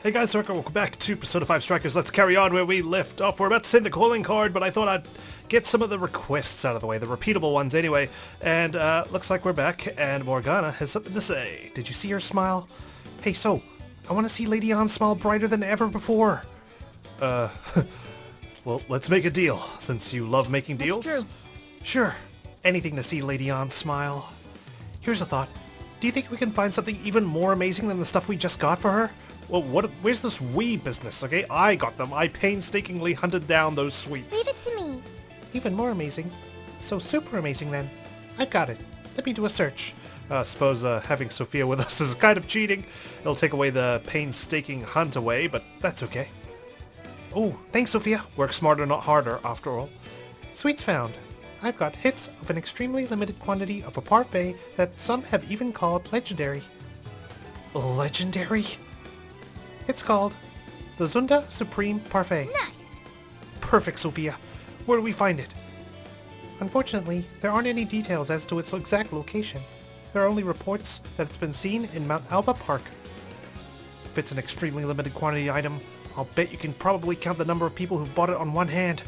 Hey guys, Circa, welcome back to Persona 5 Strikers. Let's carry on where we left off. We're about to send the calling card, but I thought I'd get some of the requests out of the way, the repeatable ones anyway. And looks like we're back, and Morgana has something to say. Did you see her smile? Hey, so, I want to see Lady Ann smile brighter than ever before. Well, let's make a deal, since you love making deals. That's true. Sure, anything to see Lady Ann smile. Here's a thought. Do you think we can find something even more amazing than the stuff we just got for her? Well, where's this Wii business, okay? I got them. I painstakingly hunted down those sweets. Leave it to me. Even more amazing. So super amazing, then. I've got it. Let me do a search. Suppose having Sophia with us is kind of cheating. It'll take away the painstaking hunt away, but that's okay. Oh, thanks, Sophia. Work smarter, not harder, after all. Sweets found. I've got hits of an extremely limited quantity of a parfait that some have even called legendary. Legendary? It's called the Zunda Supreme Parfait. Nice. Perfect, Sophia. Where do we find it? Unfortunately, there aren't any details as to its exact location. There are only reports that it's been seen in Mount Alba Park. If it's an extremely limited quantity item, I'll bet you can probably count the number of people who've bought it on one hand.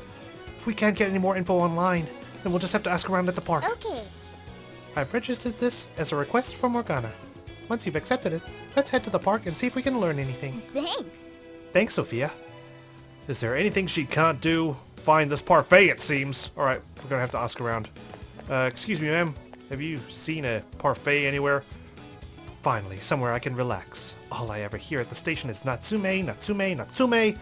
If we can't get any more info online, then we'll just have to ask around at the park. Okay. I've registered this as a request from Morgana. Once you've accepted it, let's head to the park and see if we can learn anything. Thanks. Thanks, Sophia. Is there anything she can't do? Find this parfait, it seems. Alright, we're gonna have to ask around. Excuse me, ma'am. Have you seen a parfait anywhere? Finally, somewhere I can relax. All I ever hear at the station is Natsume, Natsume, Natsume.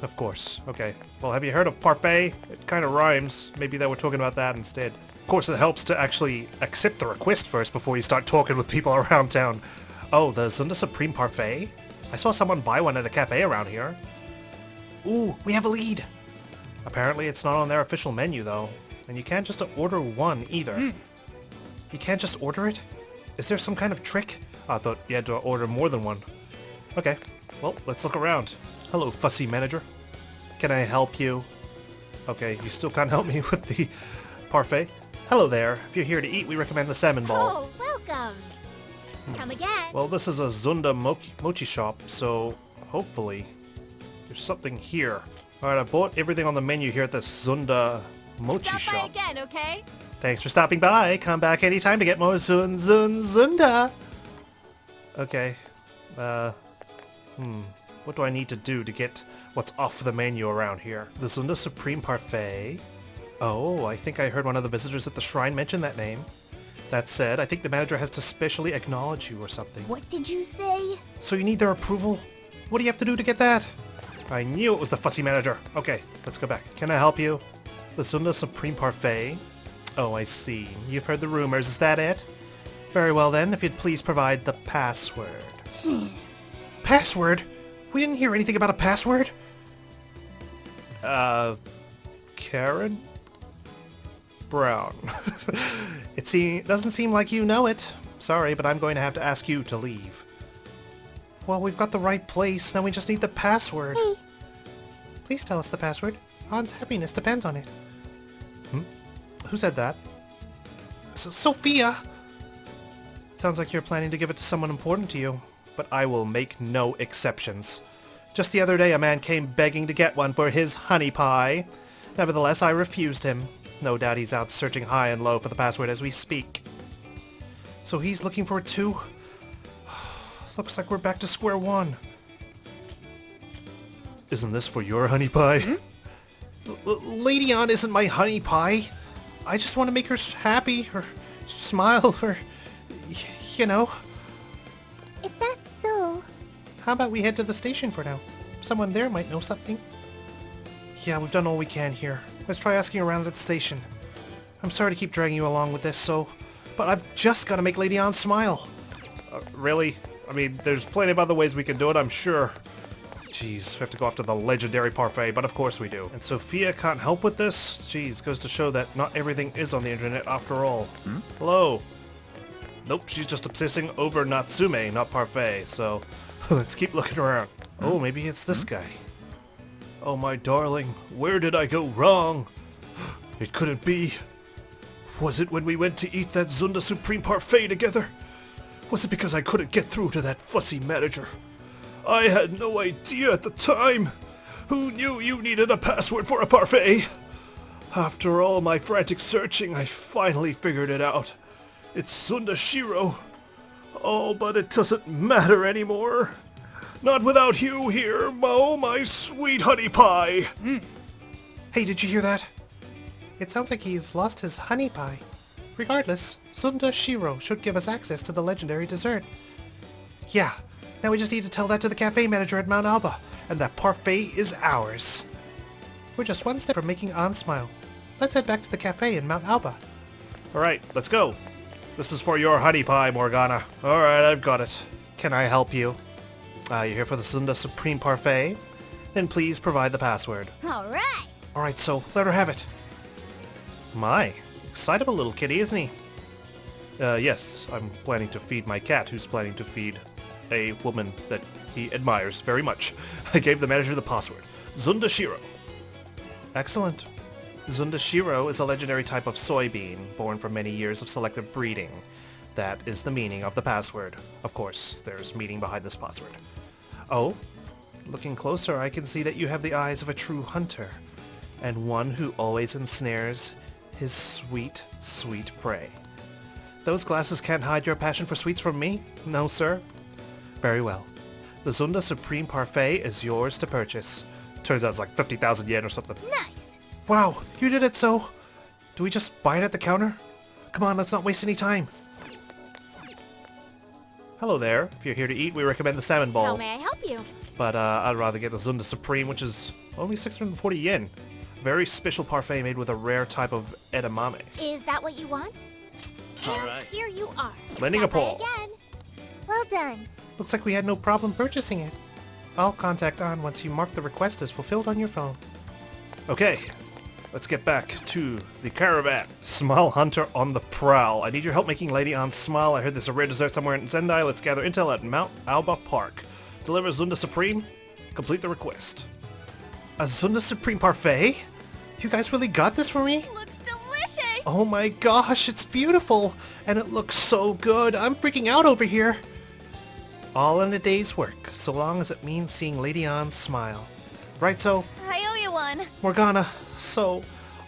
Of course. Okay. Well, have you heard of parfait? It kind of rhymes. Maybe that we're talking about that instead. Of course, it helps to actually accept the request first before you start talking with people around town. Oh, the Zunda Supreme Parfait? I saw someone buy one at a cafe around here. Ooh, we have a lead. Apparently it's not on their official menu, though. And you can't just order one, either. You can't just order it? Is there some kind of trick? I thought you had to order more than one. Okay, well, let's look around. Hello, fussy manager. Can I help you? Okay, you still can't help me with the parfait? Hello there. If you're here to eat, we recommend the salmon ball. Oh, welcome. Come again. Well, this is a Zunda mochi shop, so hopefully there's something here. Alright, I bought everything on the menu here at this Zunda mochi shop. Stop by again, okay? Thanks for stopping by. Come back anytime to get more Zunda. Okay. What do I need to do to get what's off the menu around here? The Zunda Supreme Parfait. Oh, I think I heard one of the visitors at the shrine mention that name. That said, I think the manager has to specially acknowledge you or something. What did you say? So you need their approval? What do you have to do to get that? I knew it was the fussy manager. Okay, let's go back. Can I help you? The Zunda Supreme Parfait? Oh, I see. You've heard the rumors, is that it? Very well then, if you'd please provide the password. Password? We didn't hear anything about a password? Karen? Brown. It doesn't seem like you know it. Sorry, but I'm going to have to ask you to leave. Well, we've got the right place. Now we just need the password. Hey. Please tell us the password. An's happiness depends on it. Who said that? Sophia! Sounds like you're planning to give it to someone important to you. But I will make no exceptions. Just the other day, a man came begging to get one for his honey pie. Nevertheless, I refused him. No doubt he's out searching high and low for the password as we speak. So he's looking for it too? Looks like we're back to square one. Isn't this for your honey pie? Lady Ann isn't my honey pie. I just want to make her happy, or smile, or, you know. If that's so... How about we head to the station for now? Someone there might know something. Yeah, we've done all we can here. Let's try asking around at the station. I'm sorry to keep dragging you along with this, but I've just got to make Lady Ann smile. Really? I mean, there's plenty of other ways we can do it, I'm sure. Jeez, we have to go after the legendary parfait, but of course we do. And Sophia can't help with this? Jeez, goes to show that not everything is on the internet after all. Hello? Nope, she's just obsessing over Natsume, not parfait, so let's keep looking around. Oh, maybe it's this guy. Oh, my darling, where did I go wrong? It couldn't be. Was it when we went to eat that Zunda Supreme Parfait together? Was it because I couldn't get through to that fussy manager? I had no idea at the time. Who knew you needed a password for a parfait? After all my frantic searching, I finally figured it out. It's Sundashiro. Oh, but it doesn't matter anymore. Not without you here, Mo, my sweet honey pie. Hey, did you hear that? It sounds like he's lost his honey pie. Regardless, Sundashiro should give us access to the legendary dessert. Yeah, now we just need to tell that to the cafe manager at Mount Alba, and that parfait is ours. We're just one step from making An smile. Let's head back to the cafe in Mount Alba. Alright, let's go. This is for your honey pie, Morgana. Alright, I've got it. Can I help you? You're here for the Sunda Supreme Parfait? Then please provide the password. Alright. Alright, so let her have it. My, excitable little kitty, isn't he? Yes, I'm planning to feed my cat, who's planning to feed a woman that he admires very much. I gave the manager the password. Zundashiro. Excellent. Zundashiro is a legendary type of soybean, born from many years of selective breeding. That is the meaning of the password. Of course, there's meaning behind this password. Oh? Looking closer, I can see that you have the eyes of a true hunter, and one who always ensnares his sweet, sweet prey. Those glasses can't hide your passion for sweets from me? No, sir? Very well. The Zunda Supreme Parfait is yours to purchase. Turns out it's like 50,000 yen or something. Nice. Wow, you did it so... Do we just buy it at the counter? Come on, let's not waste any time. Hello there. If you're here to eat, we recommend the salmon ball. How may I help you? But I'd rather get the Zunda Supreme, which is only 640 yen. Very special parfait made with a rare type of edamame. Is that what you want? All And right. here you are. Lending a Stop by paw. again. Well done. Looks like we had no problem purchasing it. I'll contact An once you mark the request as fulfilled on your phone. Okay, let's get back to the caravan. Smile Hunter on the prowl. I need your help making Lady An smile. I heard there's a rare dessert somewhere in Sendai. Let's gather intel at Mount Alba Park. Deliver Zunda Supreme. Complete the request. A Zunda Supreme parfait? You guys really got this for me? Looks delicious. Oh my gosh, it's beautiful! And it looks so good! I'm freaking out over here! All in a day's work, so long as it means seeing Lady An smile. Right, so? I owe you one. Morgana, so...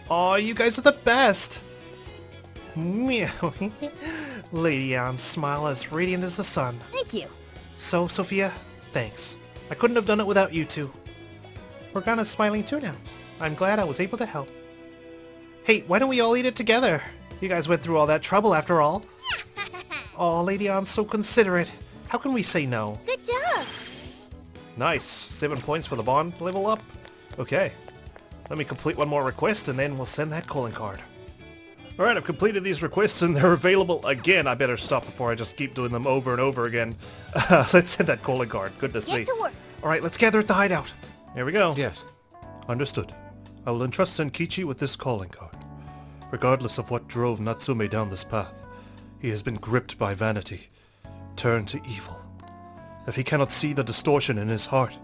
Aw, you guys are the best! Meow. Lady An's smile as radiant as the sun. Thank you. So, Sophia, thanks. I couldn't have done it without you two. Morgana's smiling too now. I'm glad I was able to help. Hey, why don't we all eat it together? You guys went through all that trouble after all. Aw, Lady An's so considerate. How can we say no? Good job. Nice. 7 points for the bond level up. Okay. Let me complete one more request and then we'll send that calling card. Alright, I've completed these requests and they're available again. I better stop before I just keep doing them over and over again. Let's send that calling card. Goodness me. Get to work. Alright, let's gather at the hideout. Here we go. Yes. Understood. I will entrust Senkichi with this calling card. Regardless of what drove Natsume down this path, he has been gripped by vanity, turned to evil. If he cannot see the distortion in his heart,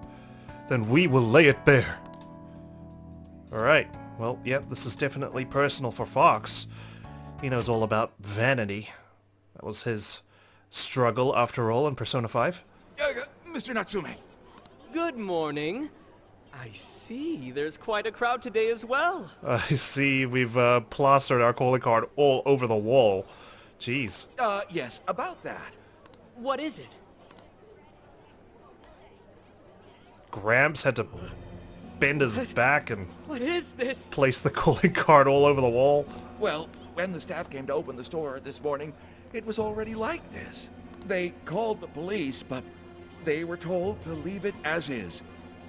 then we will lay it bare. Alright, well, yep, this is definitely personal for Fox. He knows all about vanity. That was his struggle, after all, in Persona 5. Mr. Natsume. Good morning. I see there's quite a crowd today as well. I see we've plastered our calling card all over the wall. Jeez. Yes, about that. What is it? Gramps had to bend his back and What is this? place the calling card all over the wall. Well, when the staff came to open the store this morning, it was already like this. They called the police, but they were told to leave it as is,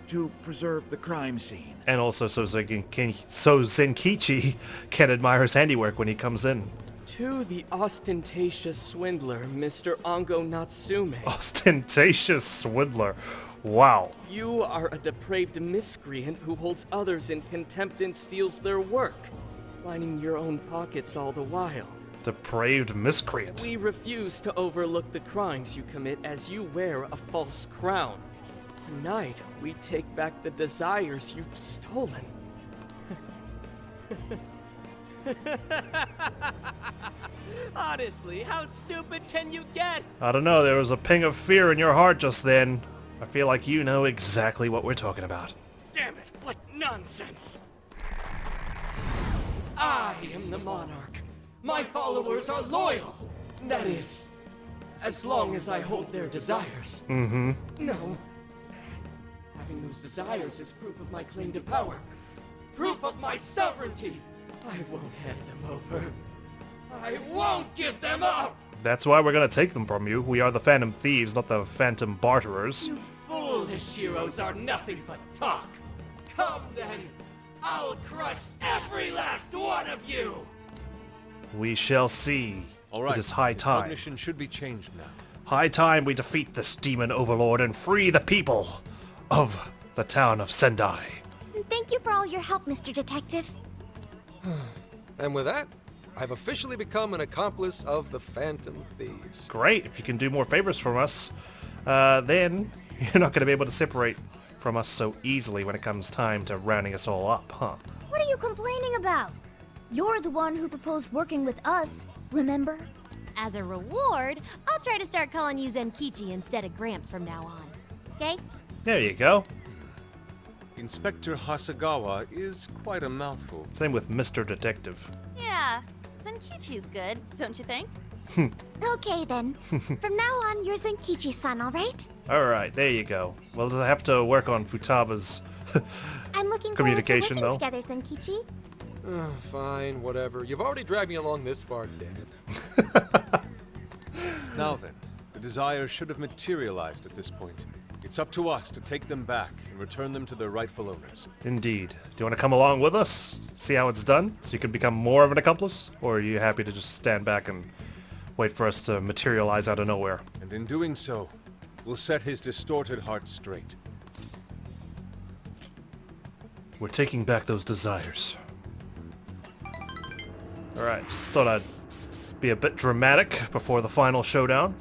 to preserve the crime scene. And also so Zenkichi can admire his handiwork when he comes in. To the ostentatious swindler, Mr. Ango Natsume. Ostentatious swindler. Wow. You are a depraved miscreant who holds others in contempt and steals their work, lining your own pockets all the while. Depraved miscreant. We refuse to overlook the crimes you commit as you wear a false crown. Tonight, we take back the desires you've stolen. Honestly, how stupid can you get? I don't know, there was a ping of fear in your heart just then. I feel like you know exactly what we're talking about. Damn it, what nonsense! I am the monarch. My followers are loyal. That is, as long as I hold their desires. Mm-hmm. No. Having those desires is proof of my claim to power. Proof of my sovereignty. I won't hand them over. I won't give them up! That's why we're gonna take them from you. We are the Phantom Thieves, not the Phantom Barterers. You foolish heroes are nothing but talk. Come then, I'll crush every last one of you! We shall see. All right. It is high time. Cognition should be changed now. High time we defeat this demon overlord and free the people of the town of Sendai. Thank you for all your help, Mr. Detective. And with that, I've officially become an accomplice of the Phantom Thieves. Great. If you can do more favors from us, then you're not going to be able to separate from us so easily when it comes time to rounding us all up, huh? What are you complaining about? You're the one who proposed working with us, remember? As a reward, I'll try to start calling you Zenkichi instead of Gramps from now on. Okay? There you go. Inspector Hasagawa is quite a mouthful. Same with Mr. Detective. Yeah, Zenkichi's good, don't you think? Okay then. From now on, you're Zenkichi-san, alright? Alright, there you go. Well, I have to work on Futaba's I'm looking communication, forward to though. working together, Zenkichi. Fine, whatever. You've already dragged me along this far, damn it. Now then, the desires should have materialized at this point. It's up to us to take them back and return them to their rightful owners. Indeed. Do you want to come along with us? See how it's done? So you can become more of an accomplice? Or are you happy to just stand back and wait for us to materialize out of nowhere? And in doing so, we'll set his distorted heart straight. We're taking back those desires. Alright, just thought I'd be a bit dramatic before the final showdown.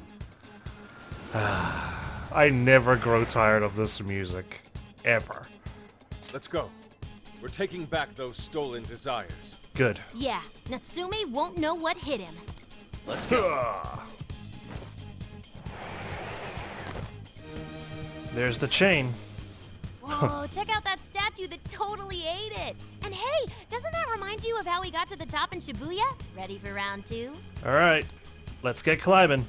I never grow tired of this music. Ever. Let's go. We're taking back those stolen desires. Good. Yeah, Natsume won't know what hit him. Let's go. There's the chain. Whoa, check out that statue that totally ate it. And hey, doesn't that remind you of how we got to the top in Shibuya? Ready for round 2? Alright, let's get climbing.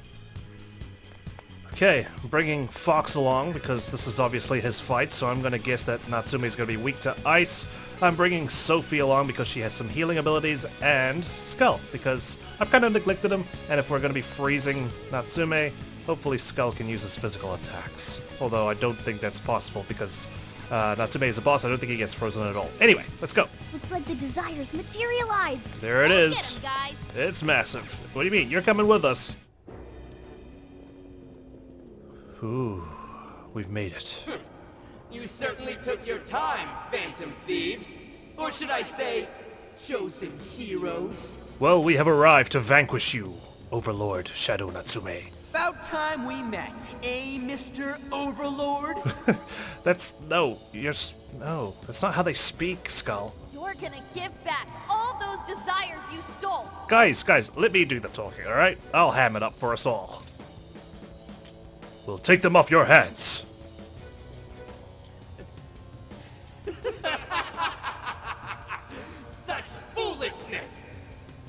Okay, I'm bringing Fox along because this is obviously his fight, so I'm gonna guess that Natsume's gonna be weak to ice. I'm bringing Sophie along because she has some healing abilities, and Skull, because I've kind of neglected him, and if we're gonna be freezing Natsume, hopefully Skull can use his physical attacks. Although I don't think that's possible because Natsume is a boss, I don't think he gets frozen at all. Anyway, let's go. Looks like the desires materialized. There it Go is. get 'em, guys. It's massive. What do you mean? You're coming with us. Ooh, we've made it. You certainly took your time, Phantom Thieves. Or should I say, chosen heroes? Well, we have arrived to vanquish you, Overlord Shadow Natsume. About time we met, eh, Mr. Overlord? That's no, that's not how they speak, Skull. You're gonna give back all those desires you stole. Guys, let me do the talking, alright? I'll ham it up for us all. We'll take them off your hands. Such foolishness!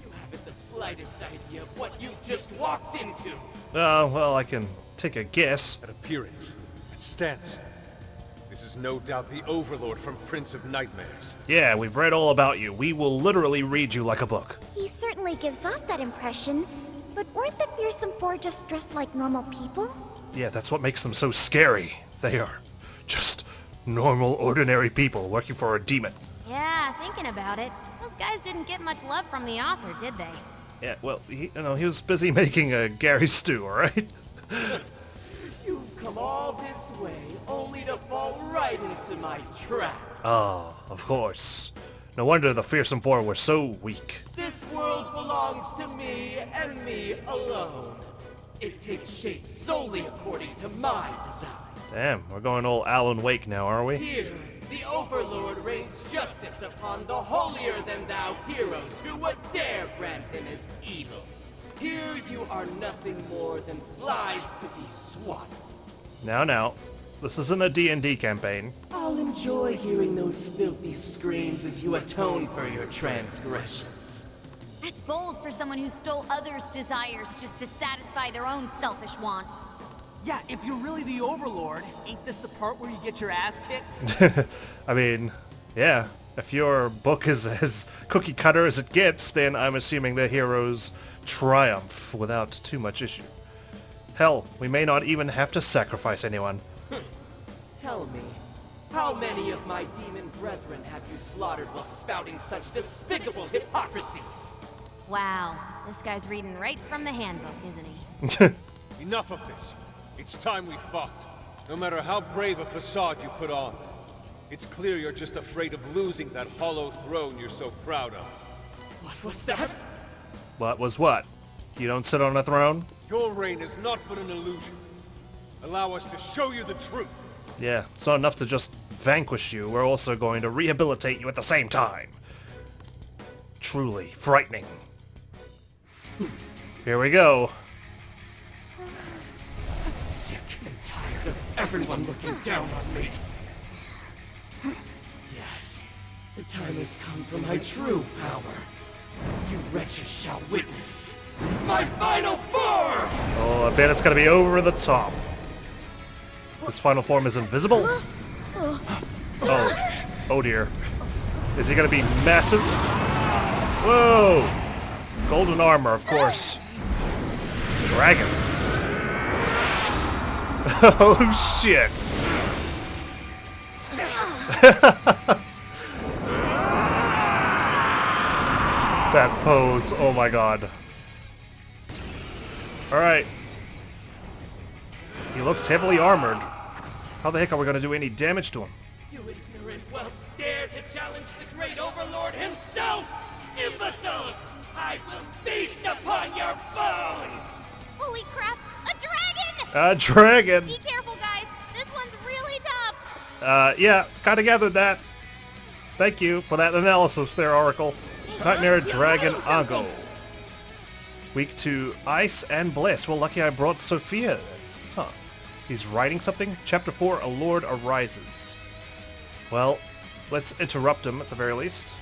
You haven't the slightest idea of what you've just walked into. Well, I can take a guess. At appearance, at stance. This is no doubt the Overlord from Prince of Nightmares. Yeah, we've read all about you. We will literally read you like a book. He certainly gives off that impression, but weren't the fearsome four just dressed like normal people? Yeah, that's what makes them so scary. They are just normal, ordinary people working for a demon. Yeah, thinking about it, those guys didn't get much love from the author, did they? Yeah, well, he was busy making a Gary stew, alright? You've come all this way only to fall right into my trap. Ah, of course. No wonder the fearsome four were so weak. This world belongs to me and me alone. It takes shape solely according to my design. Damn, we're going all Alan Wake now, are we? Here, the Overlord rains justice upon the holier-than-thou heroes who would dare brand him as evil. Here you are nothing more than flies to be swatted. Now, This isn't a D&D campaign. I'll enjoy hearing those filthy screams as you atone for your transgressions. That's bold for someone who stole others' desires just to satisfy their own selfish wants. Yeah, if you're really the Overlord, ain't this the part where you get your ass kicked? I mean, yeah. If your book is as cookie cutter as it gets, then I'm assuming the heroes triumph without too much issue. Hell, we may not even have to sacrifice anyone. Tell me, how many of my demon brethren have you slaughtered while spouting such despicable hypocrisies? Wow, this guy's reading right from the handbook, isn't he? Enough of this. It's time we fought. No matter how brave a facade you put on. It's clear you're just afraid of losing that hollow throne you're so proud of. What was that? What was what? You don't sit on a throne? Your reign is not but an illusion. Allow us to show you the truth. Yeah, it's not enough to just vanquish you. We're also going to rehabilitate you at the same time. Truly frightening. Here we go. I'm sick and tired of everyone looking down on me. Yes, the time has come for my true power. You wretches shall witness my final form! Oh, I bet it's gonna be over the top. His final form is invisible? Oh dear. Is he gonna be massive? Whoa! Golden armor, of course. Dragon. Oh shit! That pose, oh my god. Alright. He looks heavily armored. How the heck are we gonna do any damage to him? You ignorant whelps dare to challenge the great overlord himself! Imbeciles! I will feast upon your bones! Holy crap, a dragon! A dragon! Be careful, guys. This one's really tough. Yeah, kinda gathered that. Thank you for that analysis there, Oracle. Nightmare Dragon Ango. Weak to ice and bliss. Well, lucky I brought Sophia. Huh. He's writing something? Chapter 4, A Lord Arises. Well, let's interrupt him at the very least.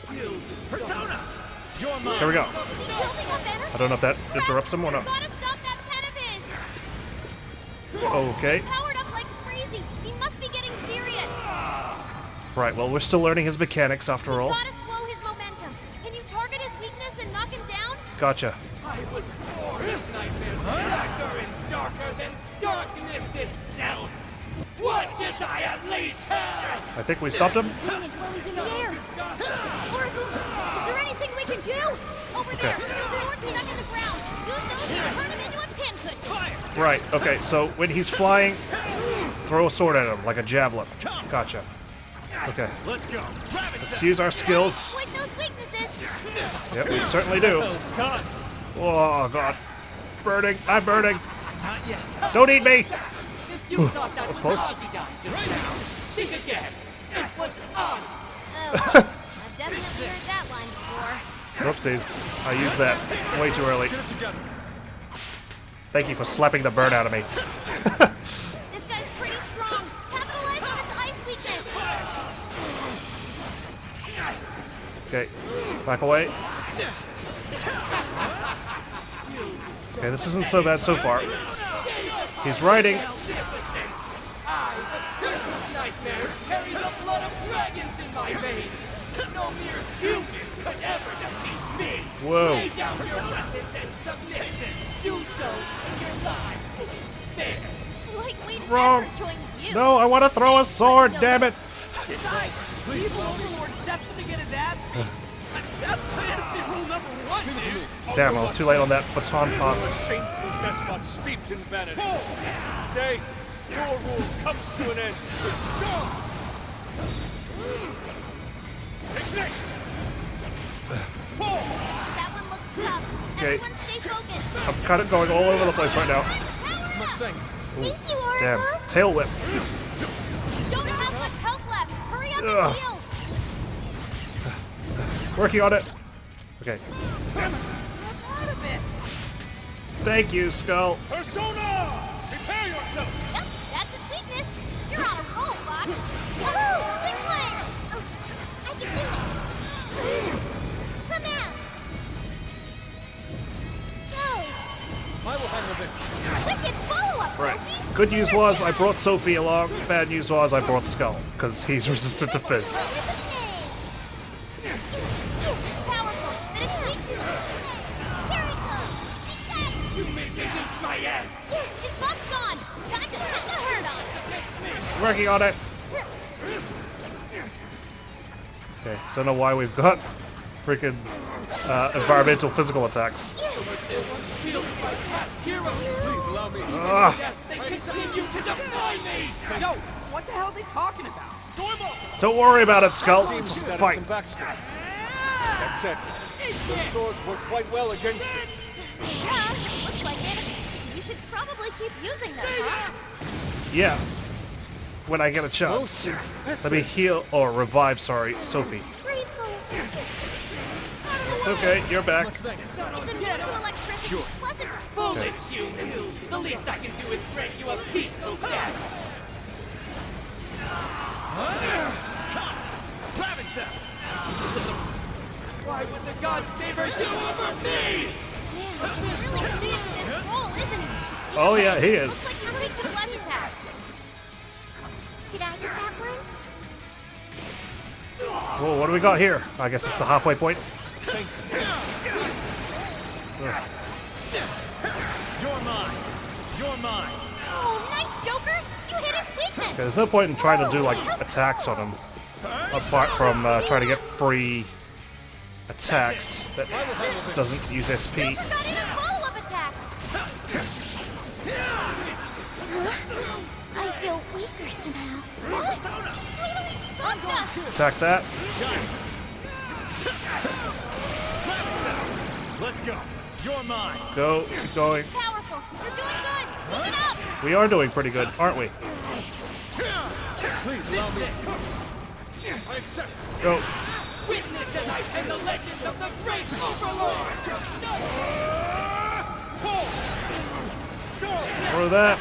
Here we go. I don't know if that interrupts him or not. Gotta stop that pen of his. Okay. Powered up like crazy. He must be getting serious. Right, well, we're still learning his mechanics after all. Gotta slow his momentum. Can you target his weakness and knock him down? Gotcha. I was born with nightmares blacker and darker than darkness itself! Watch as I unleash her! I think we stopped him. Manage while he's in the air. Oracle, is there anything we can do? Over there, there's swords stuck in the ground. Use those to turn him into a pincushion. Right, okay, so when he's flying, throw a sword at him, like a javelin. Gotcha. Okay. Let's go. Let's use our skills. Exploit those weaknesses. Yep, we certainly do. Done. Oh, God. Burning. I'm burning. Not yet. Don't eat me. If you thought that was close. how he died just now, think again. It was on! Oh, I've definitely heard that line before. Whoopsies. I used that way too early. Get it together. Thank you for slapping the bird out of me. This guy's pretty strong. Capitalize on its ice weakness. Okay. Back away. Okay, this isn't so bad so far. He's riding. Nightmares carry the blood of dragons in my veins! No mere human could ever defeat me! Whoa. Lay down your weapons and submit! Do so, and your lives will be spared! Like we'd Wrong. ever join you. No, I want to throw a sword, damn it. Besides, the evil Overlord's destined to get his ass beat. That's fantasy rule number 1, dude. Damn, I was too late on that baton pass. Shameful despot steeped in vanity. Today, your rule comes to an end. Take this! That one looks tough. Okay. Everyone stay focused. I'm kind of going all over the place right now. Power up. Thanks. Thank you, Oracle. Damn. Tail whip. You don't have much help left. Hurry up Ugh. and heal. Working on it. Okay. I'm out of it. Thank you, Skull. Persona! Prepare yourself! Yep, that's his weakness. Wicked follow-up, Right. Sophie! Good news was I brought Sophie along. Bad news was I brought Skull, because he's resistant to Fizz. Powerful, but it's weak. Here it goes! You made me lose my edge! His buff's gone! Time to put the hurt on! Working on it. Okay, don't know why we've got freaking environmental physical attacks. So much they once wielded by past heroes! Please allow me. Death, they continue to defy me! Yo, what the hell's he talking about? Don't worry about it, Skull. Seems Just he's added fight. some backstory. That said, those swords work quite well against it. Yeah, looks like it. You should probably keep using them, huh? Yeah. When I get a chance. Let me heal or revive, sorry, Sophie. Breathe, It's okay, you're back. It's immune to electricity, plus it's Foolish humans! The least I can do is grant you a peaceful death! Ravage them! Why would the gods favor you over me? Man, he's really committed to this role, isn't he? Oh yeah, he is. Looks like you're weak to bless attacks. Did I get that one? Whoa, what do we got here? I guess it's the halfway point. You're mine! You're mine! Oh, nice, Joker! You hit its weakness! Okay, there's no point in trying to do like attacks on him. Apart from trying to get free attacks that doesn't use SP. Forgot in a follow-up attack! I feel weaker somehow. Attack that. Let's go! You're mine! Go, keep going. Powerful! You're doing good! Keep it up! We are doing pretty good, aren't we? Please allow me. I accept. Go. Witness as I pen the legends of the great Overlord! Throw that.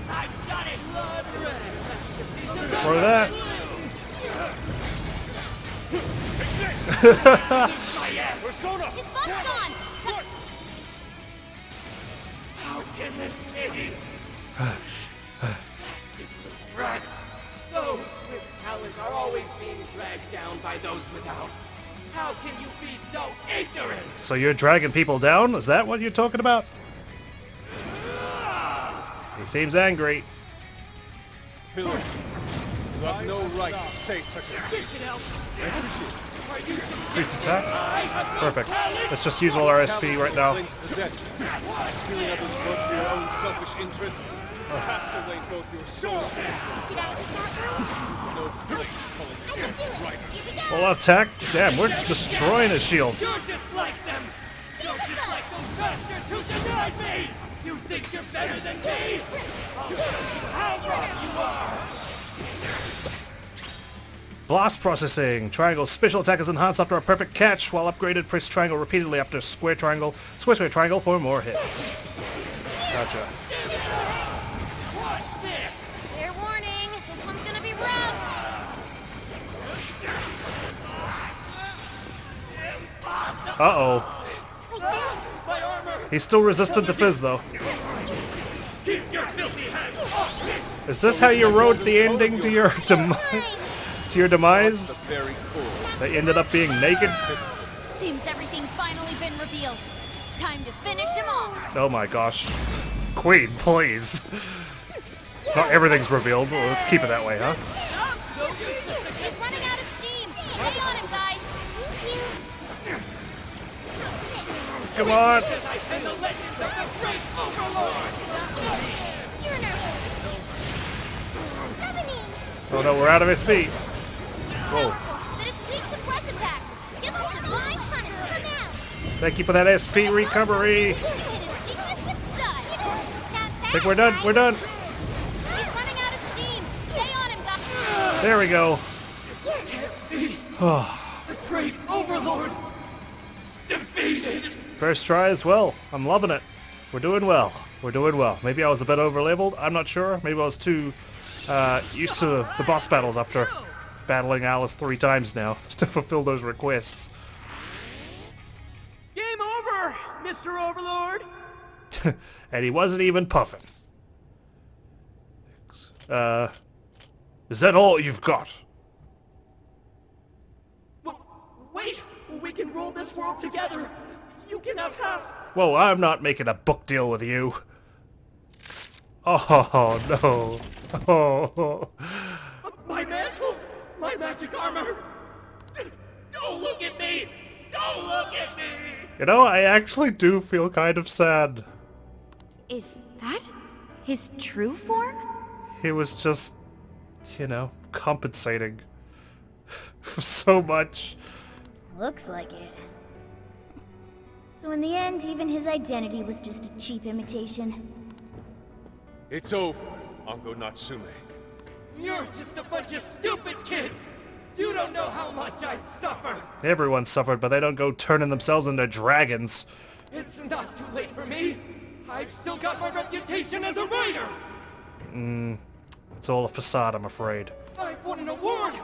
I got it! Blood red! Throw that. Persona! His buff's gone! How can this be? Blasted rats! Those with talent are always being dragged down by those without. How can you be so ignorant? So you're dragging people down? Is that what you're talking about? He seems angry. Philip, you have no right to say such a thing. Increased attack. Perfect. Let's just use all our SP right now. Possess. Stealing others vote for your own selfish interests. Cast away both your soul Should I hit that one? no place calling I can do it! Here we go! Full attack. Damn, we're destroying his shields. You're just like them! You're just like those bastards who denied me! You think you're better than me? I'll show you how wrong you are! Blast processing. Triangle special attack is enhanced after a perfect catch. While upgraded, press triangle repeatedly after square triangle. Square triangle for more hits. Gotcha. Watch this! Fair warning, this one's gonna be rough! Uh-oh. My armor! He's still resistant to Fizz, though. Keep your filthy hands off me! Is this how you wrote the ending to your demise? very cool. They ended up being naked? Seems everything's finally been revealed. Time to finish him off! Oh my gosh. Queen, please. Not everything's revealed. Well, let's keep it that way, huh? He's running out of steam! Stay on him, guys! Come on! As I pen the legends of the great Overlord! You're nervous! Oh no, we're out of SP. Whoa. Powerful, but it's weak to bless attacks! Give him divine punishment now! Thank you for that SP recovery. You hit his weakness with stud! I think we're done. We're done. He's running out of steam! Stay on him, guys! There we go. The great Overlord! Defeated! First try as well. I'm loving it. We're doing well. We're doing well. Maybe I was a bit over-leveled. I'm not sure. Maybe I was too used to the boss battles after battling Alice 3 times now to fulfill those requests. Game over, Mr. Overlord! And he wasn't even puffing. Is that all you've got? Wait! We can rule this world together! You can have half! Whoa, I'm not making a book deal with you. Oh, no. Oh. My mantle! My magic armor! Don't look at me! Don't look at me! You know, I actually do feel kind of sad. Is that his true form? He was just, you know, compensating for so much. Looks like it. So in the end, even his identity was just a cheap imitation. It's over, Ango Natsume. You're just a bunch of stupid kids! You don't know how much I've suffered! Everyone suffered, but they don't go turning themselves into dragons. It's not too late for me! I've still got my reputation as a writer! It's all a facade, I'm afraid. I've won an award!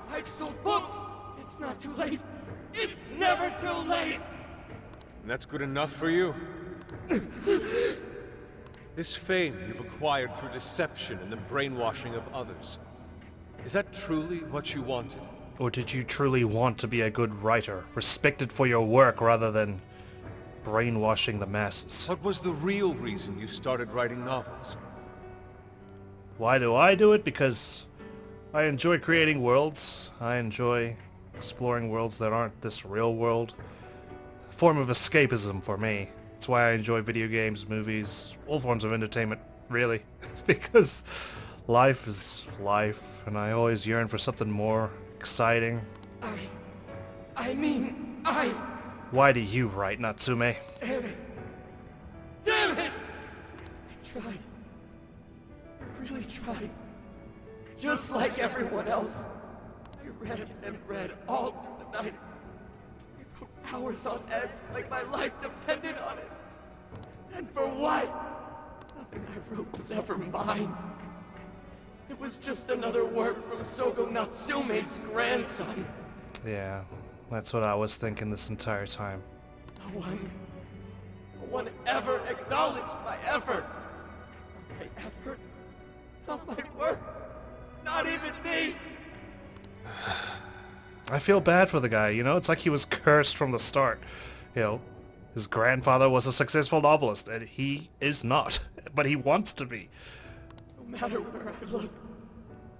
I've sold books! It's not too late! It's never too late! And that's good enough for you? This fame you've acquired through deception and the brainwashing of others. Is that truly what you wanted? Or did you truly want to be a good writer, respected for your work rather than brainwashing the masses? What was the real reason you started writing novels? Why do I do it? Because I enjoy creating worlds. I enjoy exploring worlds that aren't this real world. A form of escapism for me. That's why I enjoy video games, movies, all forms of entertainment, really. Because life is life, and I always yearn for something more exciting. I mean, Why do you write, Natsume? Damn it! Damn it! I tried. I really tried. Just like everyone else. I read and read all through the night. I wrote hours on end, like my life depended on it. And for what? Nothing I wrote was ever mine. It was just another work from Sogo Natsume's grandson. Yeah, that's what I was thinking this entire time. No one ever acknowledged my effort. Not my effort, not my work, not even me. I feel bad for the guy, you know? It's like he was cursed from the start. You know, his grandfather was a successful novelist, and he is not. But he wants to be. No matter where I look,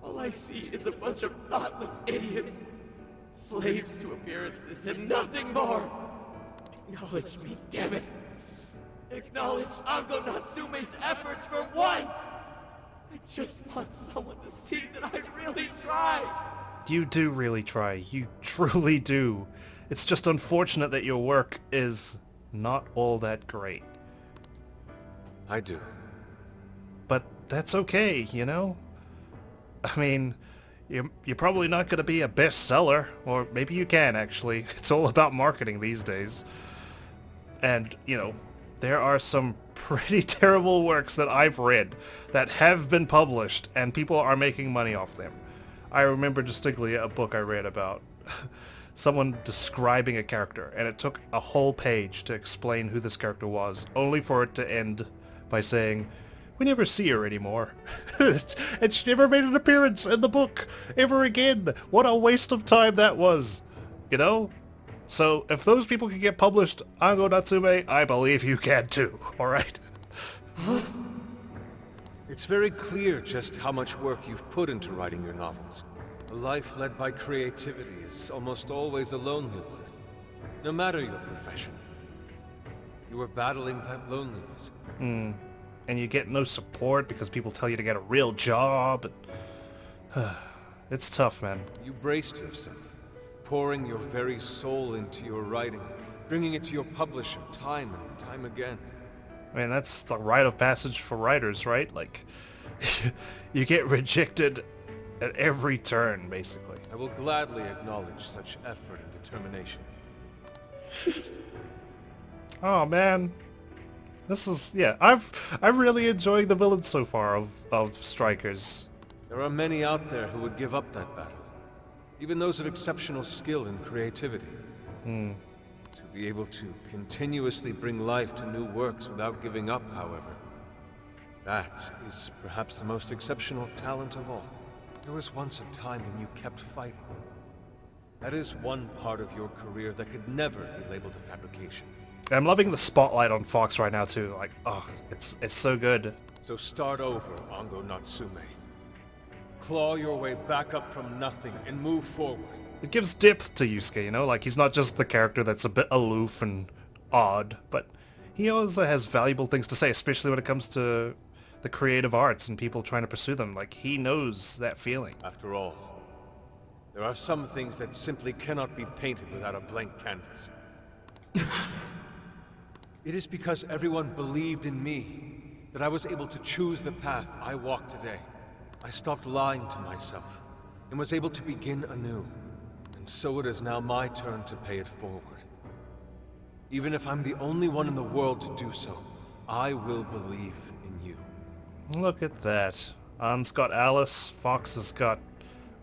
all I see is a bunch of thoughtless idiots. Slaves to appearances and nothing more. Acknowledge me, damn it. Acknowledge Ango Natsume's efforts for once. I just want someone to see that I really try. You do really try. You truly do. It's just unfortunate that your work is not all that great. I do. But that's okay, you know? I mean, you're probably not going to be a bestseller, or maybe you can, actually. It's all about marketing these days. And, you know, there are some pretty terrible works that I've read that have been published, and people are making money off them. I remember distinctly a book I read about someone describing a character, and it took a whole page to explain who this character was, only for it to end by saying, "We never see her anymore." And she never made an appearance in the book ever again. What a waste of time that was, you know? So if those people can get published, Ango Natsume, I believe you can too, alright? It's very clear just how much work you've put into writing your novels. A life led by creativity is almost always a lonely one, no matter your profession. You are battling that loneliness. And you get no support because people tell you to get a real job. It's tough, man. You braced yourself, pouring your very soul into your writing, bringing it to your publisher time and time again. I mean, that's the rite of passage for writers, right? Like, you get rejected at every turn, basically. I will gladly acknowledge such effort and determination. Oh, man. This is, yeah, I'm really enjoying the villains so far of Strikers. There are many out there who would give up that battle. Even those of exceptional skill and creativity. To be able to continuously bring life to new works without giving up, however. That is perhaps the most exceptional talent of all. There was once a time when you kept fighting. That is one part of your career that could never be labeled a fabrication. I'm loving the spotlight on Fox right now too. Like, oh, it's so good. So start over, Ango Natsume. Claw your way back up from nothing and move forward. It gives depth to Yusuke, you know? Like, he's not just the character that's a bit aloof and odd, but he also has valuable things to say, especially when it comes to the creative arts and people trying to pursue them. Like, he knows that feeling. After all, there are some things that simply cannot be painted without a blank canvas. It is because everyone believed in me that I was able to choose the path I walk today. I stopped lying to myself and was able to begin anew. And so it is now my turn to pay it forward. Even if I'm the only one in the world to do so, I will believe in you. Look at that. An's got Alice, Fox has got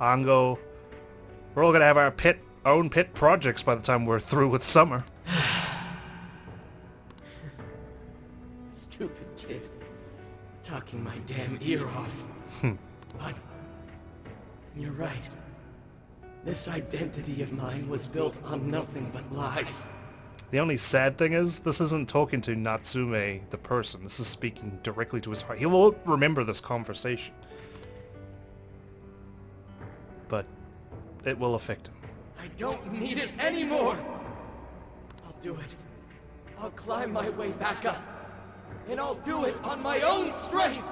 Ango. We're all gonna have our own pet projects by the time we're through with summer. Stupid kid. Talking my damn ear off. But you're right. This identity of mine was built on nothing but lies. The only sad thing is, this isn't talking to Natsume, the person. This is speaking directly to his heart. He will remember this conversation. But it will affect him. I don't need it anymore! I'll do it. I'll climb my way back up. And I'll do it on my own strength!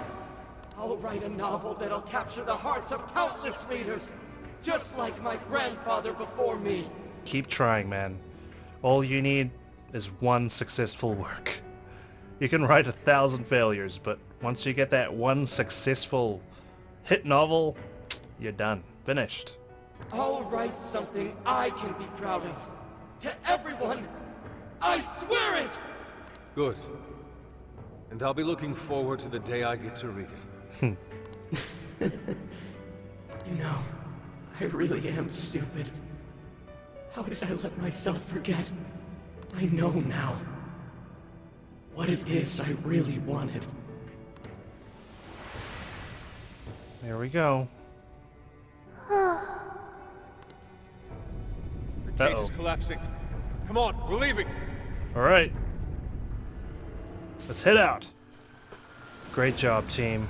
I'll write a novel that'll capture the hearts of countless readers, just like my grandfather before me. Keep trying, man. All you need is one successful work. You can write 1,000 failures, but once you get that one successful hit novel, you're done. Finished. I'll write something I can be proud of. To everyone, I swear it! Good. And I'll be looking forward to the day I get to read it. You know, I really am stupid. How did I let myself forget? I know now what it is I really wanted. There we go. The cage is collapsing. Come on, we're leaving. Alright. Let's head out. Great job, team.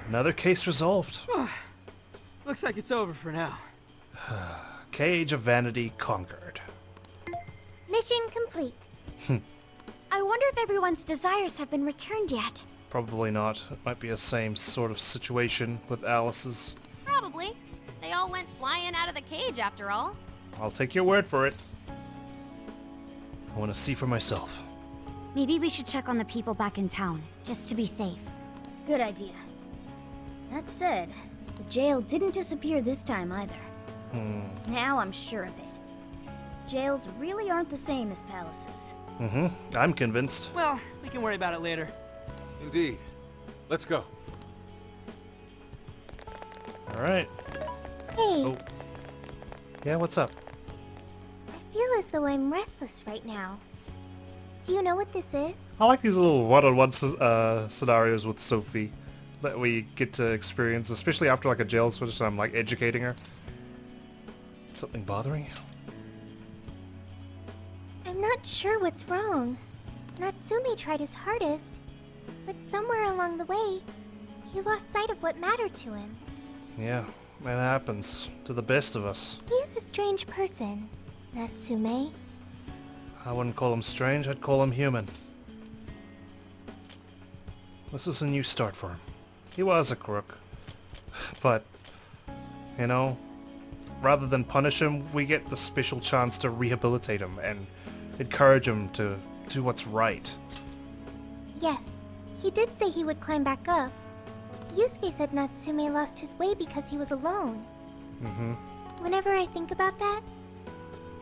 Another case resolved. Looks like it's over for now. Cage of Vanity conquered. Mission complete. I wonder if everyone's desires have been returned yet. Probably not. It might be the same sort of situation with Alice's. Probably. They all went flying out of the cage after all. I'll take your word for it. I want to see for myself. Maybe we should check on the people back in town, just to be safe. Good idea. That said, the jail didn't disappear this time either. Now I'm sure of it. Jails really aren't the same as palaces. I'm convinced. Well, we can worry about it later. Indeed. Let's go. Alright. Hey, Oh. Yeah, what's up? I feel as though I'm restless right now. Do you know what this is? I like these little one-on-one scenarios with Sophie that we get to experience, especially after like a jail switch, so I'm like educating her. Something bothering you? I'm not sure what's wrong. Natsume tried his hardest, but somewhere along the way, he lost sight of what mattered to him. Yeah, that happens to the best of us. He is a strange person, Natsume. I wouldn't call him strange, I'd call him human. This is a new start for him. He was a crook. But, you know, rather than punish him, we get the special chance to rehabilitate him and encourage him to do what's right. Yes, he did say he would climb back up. Yusuke said Natsume lost his way because he was alone. Whenever I think about that,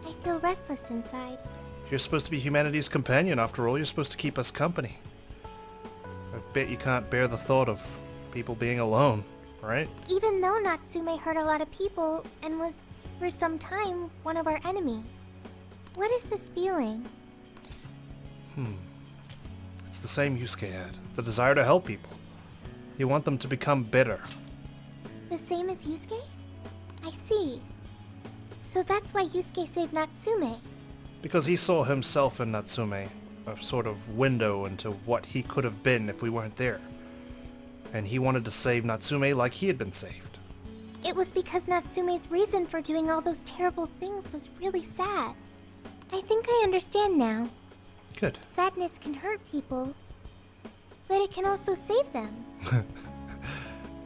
I feel restless inside. You're supposed to be humanity's companion, after all. You're supposed to keep us company. I bet you can't bear the thought of people being alone, right? Even though Natsume hurt a lot of people and was, for some time, one of our enemies. What is this feeling? It's the same Yusuke had. The desire to help people. You want them to become better. The same as Yusuke? I see. So that's why Yusuke saved Natsume. Because he saw himself in Natsume, a sort of window into what he could have been if we weren't there. And he wanted to save Natsume like he had been saved. It was because Natsume's reason for doing all those terrible things was really sad. I think I understand now. Good. Sadness can hurt people, but it can also save them.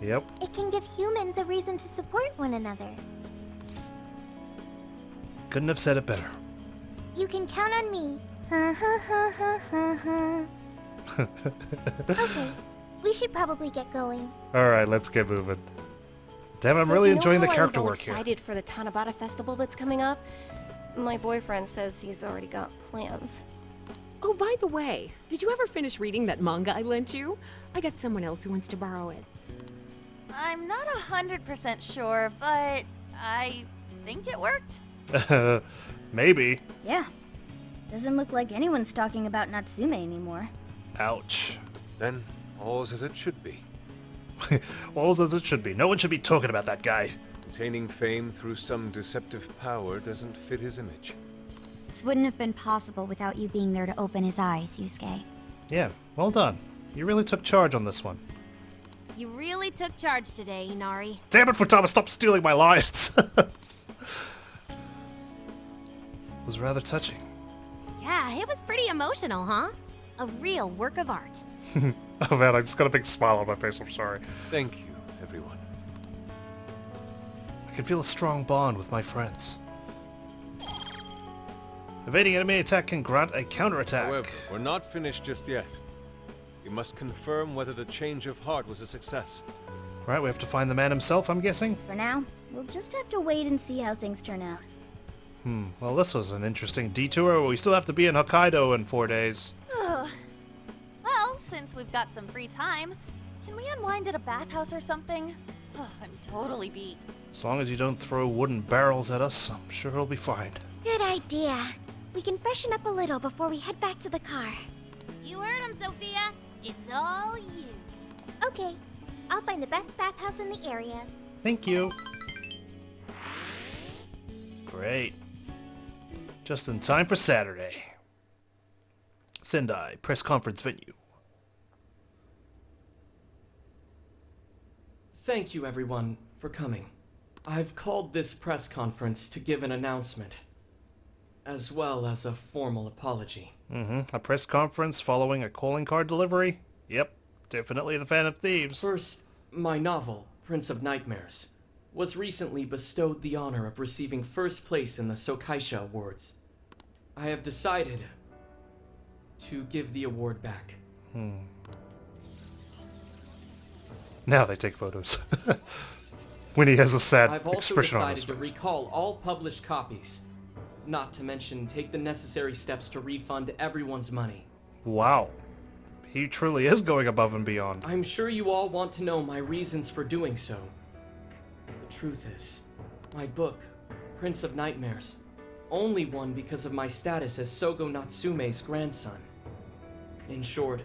Yep. It can give humans a reason to support one another. Couldn't have said it better. You can count on me. Ha ha ha ha ha ha. Okay, we should probably get going. Alright, let's get moving. Damn, I'm really enjoying the character work here. I'm excited for the Tanabata Festival that's coming up. My boyfriend says he's already got plans. Oh, by the way, did you ever finish reading that manga I lent you? I got someone else who wants to borrow it. I'm not 100% sure, but I think it worked. Maybe. Yeah. Doesn't look like anyone's talking about Natsume anymore. Ouch. Then, all's as it should be. All's as it should be. No one should be talking about that guy. Attaining fame through some deceptive power doesn't fit his image. This wouldn't have been possible without you being there to open his eyes, Yusuke. Yeah, well done. You really took charge on this one. You really took charge today, Inari. Damn it, Futaba, stop stealing my lines! It was rather touching. Yeah, it was pretty emotional, huh? A real work of art. Oh man, I just got a big smile on my face, I'm sorry. Thank you, everyone. I can feel a strong bond with my friends. Evading enemy attack can grant a counterattack. However, we're not finished just yet. We must confirm whether the change of heart was a success. Right, we have to find the man himself, I'm guessing? For now, we'll just have to wait and see how things turn out. Well, this was an interesting detour. We still have to be in Hokkaido in 4 days. Well, since we've got some free time, can we unwind at a bathhouse or something? I'm totally beat. As long as you don't throw wooden barrels at us, I'm sure it'll be fine. Good idea. We can freshen up a little before we head back to the car. You heard him, Sophia. It's all you. Okay, I'll find the best bathhouse in the area. Thank you. Great. Just in time for Saturday. Sendai, press conference venue. Thank you, everyone, for coming. I've called this press conference to give an announcement, as well as a formal apology. A press conference following a calling card delivery? Yep, definitely the Phantom Thieves. First, my novel, Prince of Nightmares, was recently bestowed the honor of receiving first place in the Sokaisha Awards. I have decided to give the award back. Now they take photos. When he has a sad I've also expression on his decided to face. recall all published copies, not to mention take the necessary steps to refund everyone's money. Wow. He truly is going above and beyond. I'm sure you all want to know my reasons for doing so. The truth is, my book, Prince of Nightmares, only won because of my status as Sogo Natsume's grandson. In short,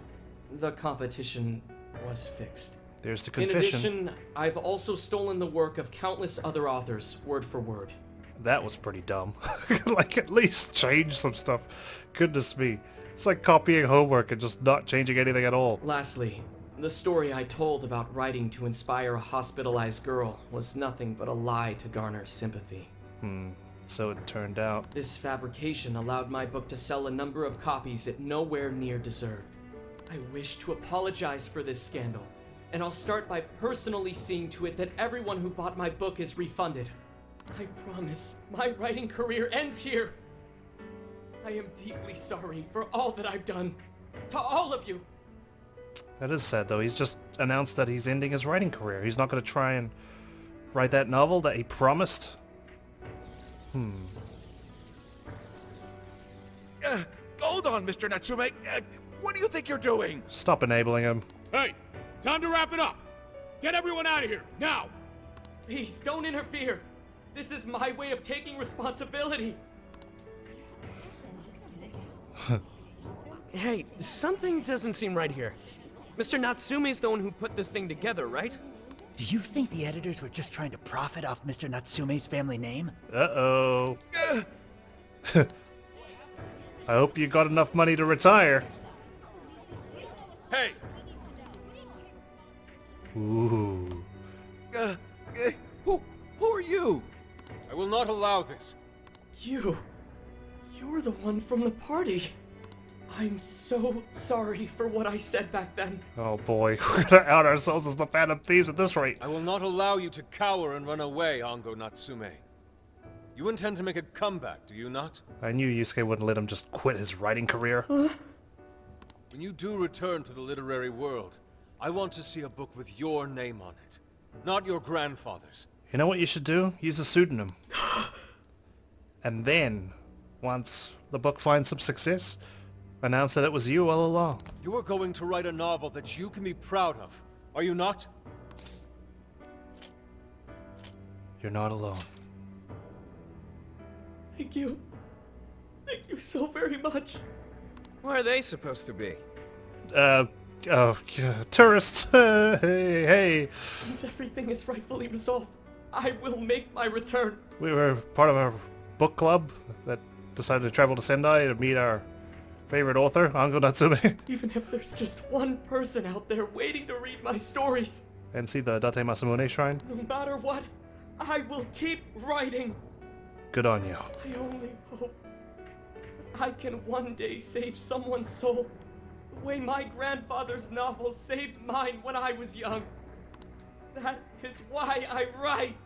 the competition was fixed. There's the In confession. addition, I've also stolen the work of countless other authors, word for word. That was pretty dumb. Like, at least change some stuff. Goodness me. It's like copying homework and just not changing anything at all. Lastly, the story I told about writing to inspire a hospitalized girl was nothing but a lie to garner sympathy. So it turned out. This fabrication allowed my book to sell a number of copies it nowhere near deserved. I wish to apologize for this scandal, and I'll start by personally seeing to it that everyone who bought my book is refunded. I promise my writing career ends here. I am deeply sorry for all that I've done. To all of you. That is sad, though. He's just announced that he's ending his writing career. He's not going to try and write that novel that he promised. Hold on, Mr. Natsume. What do you think you're doing? Stop enabling him. Hey, time to wrap it up. Get everyone out of here, now! Please, don't interfere. This is my way of taking responsibility. Hey, something doesn't seem right here. Mr. Natsume's the one who put this thing together, right? Do you think the editors were just trying to profit off Mr. Natsume's family name? Uh-oh. I hope you got enough money to retire. Hey! Ooh. Who are you? I will not allow this. You're the one from the party. I'm so sorry for what I said back then. Oh boy, we're gonna out ourselves as the Phantom Thieves at this rate. I will not allow you to cower and run away, Ango Natsume. You intend to make a comeback, do you not? I knew Yusuke wouldn't let him just quit his writing career. When you do return to the literary world, I want to see a book with your name on it, not your grandfather's. You know what you should do? Use a pseudonym. And then, once the book finds some success, announce that it was you all along. You are going to write a novel that you can be proud of, are you not? You're not alone. Thank you. Thank you so very much. Where are they supposed to be? Tourists. Hey. Once everything is rightfully resolved, I will make my return. We were part of a book club that decided to travel to Sendai to meet our favorite author, Ango Natsume. Even if there's just one person out there waiting to read my stories. And see the Date Masamune shrine. No matter what, I will keep writing. Good on you. I only hope I can one day save someone's soul the way my grandfather's novel saved mine when I was young. That is why I write.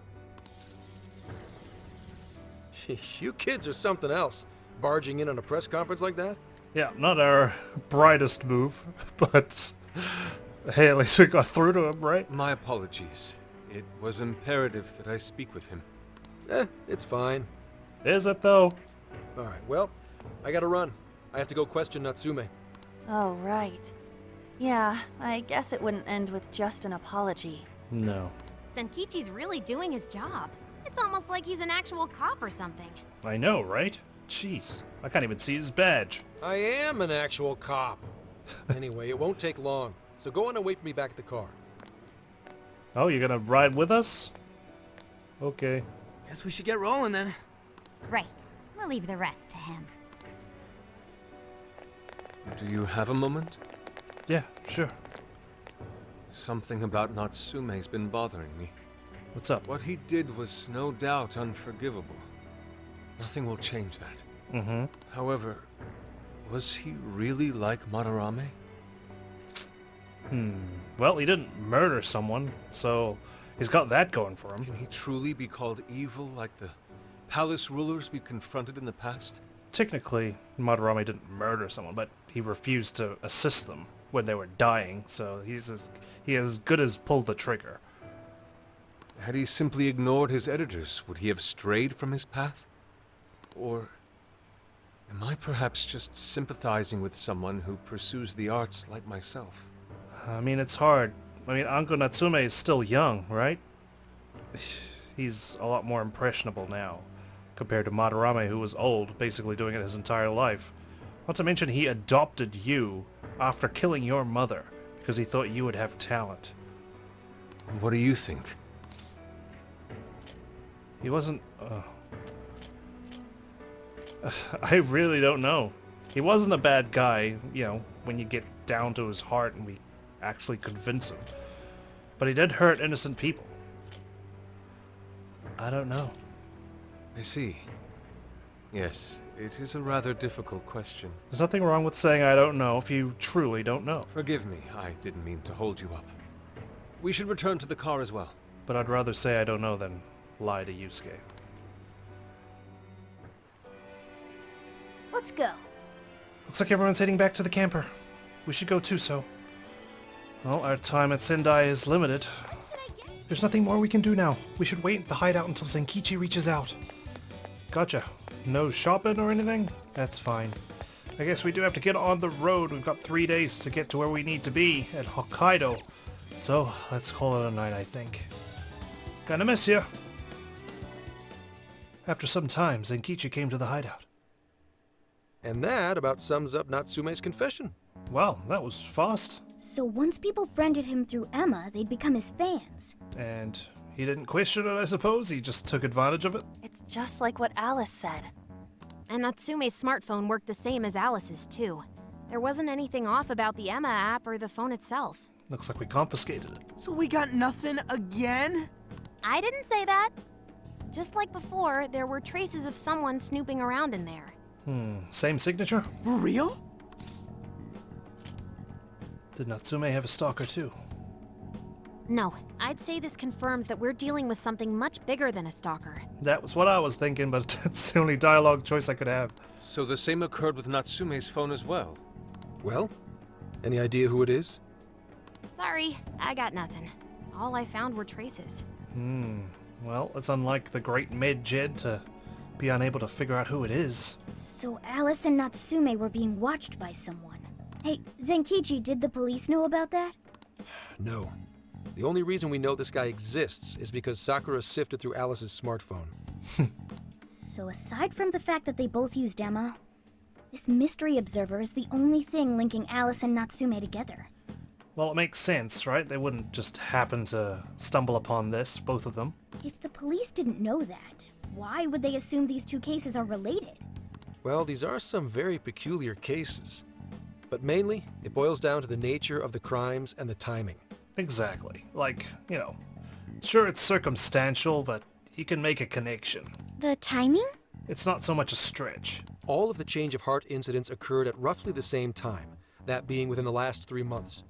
Sheesh, you kids are something else. Barging in on a press conference like that? Yeah, not our brightest move, but hey, at least we got through to him, right? My apologies. It was imperative that I speak with him. It's fine. Is it though? Alright, well, I gotta run. I have to go question Natsume. Oh, right. Yeah, I guess it wouldn't end with just an apology. No. Senkichi's really doing his job. It's almost like he's an actual cop or something. I know, right? Jeez, I can't even see his badge. I am an actual cop. Anyway, it won't take long, so go on and wait for me back at the car. Oh, you're gonna ride with us? Okay. Guess we should get rolling then. Right. We'll leave the rest to him. Do you have a moment? Yeah, sure. Something about Natsume's been bothering me. What's up? What he did was no doubt unforgivable. Nothing will change that. Mm-hmm. However, was he really like Madarame? Well, he didn't murder someone, so he's got that going for him. Can he truly be called evil like the palace rulers we've confronted in the past? Technically, Madarame didn't murder someone, but he refused to assist them when they were dying, so he as good as pulled the trigger. Had he simply ignored his editors, would he have strayed from his path? Or am I perhaps just sympathizing with someone who pursues the arts like myself? I mean, it's hard. I mean, Ango Natsume is still young, right? He's a lot more impressionable now, compared to Madarame, who was old, basically doing it his entire life. Not to mention he adopted you after killing your mother, because he thought you would have talent. What do you think? He wasn't... I really don't know. He wasn't a bad guy, you know, when you get down to his heart and we actually convince him. But he did hurt innocent people. I don't know. I see. Yes, it is a rather difficult question. There's nothing wrong with saying I don't know if you truly don't know. Forgive me, I didn't mean to hold you up. We should return to the car as well. But I'd rather say I don't know than lie to Yusuke. Let's go. Looks like everyone's heading back to the camper. We should go too, so. Well, our time at Sendai is limited. There's nothing more we can do now. We should wait at the hideout until Senkichi reaches out. Gotcha. No shopping or anything? That's fine. I guess we do have to get on the road. We've got 3 days to get to where we need to be, at Hokkaido. So, let's call it a night, I think. Gonna miss you. After some time, Senkichi came to the hideout. And that about sums up Natsume's confession. Wow, that was fast. So once people friended him through Emma, they'd become his fans. And he didn't question it, I suppose? He just took advantage of it? It's just like what Alice said. And Natsume's smartphone worked the same as Alice's, too. There wasn't anything off about the Emma app or the phone itself. Looks like we confiscated it. So we got nothing again? I didn't say that. Just like before, there were traces of someone snooping around in there. Same signature? For real? Did Natsume have a stalker too? No, I'd say this confirms that we're dealing with something much bigger than a stalker. That was what I was thinking, but it's the only dialogue choice I could have. So the same occurred with Natsume's phone as well? Well, any idea who it is? Sorry, I got nothing. All I found were traces. Well, it's unlike the great Med-Jed to be unable to figure out who it is. So Alice and Natsume were being watched by someone. Hey, Zenkichi, did the police know about that? No. The only reason we know this guy exists is because Sakura sifted through Alice's smartphone. So aside from the fact that they both used Emma, this mystery observer is the only thing linking Alice and Natsume together. Well, it makes sense, right? They wouldn't just happen to stumble upon this, both of them. If the police didn't know that, why would they assume these two cases are related? Well, these are some very peculiar cases. But mainly, it boils down to the nature of the crimes and the timing. Exactly. Like, you know, sure it's circumstantial, but you can make a connection. The timing? It's not so much a stretch. All of the change of heart incidents occurred at roughly the same time, that being within the last 3 months.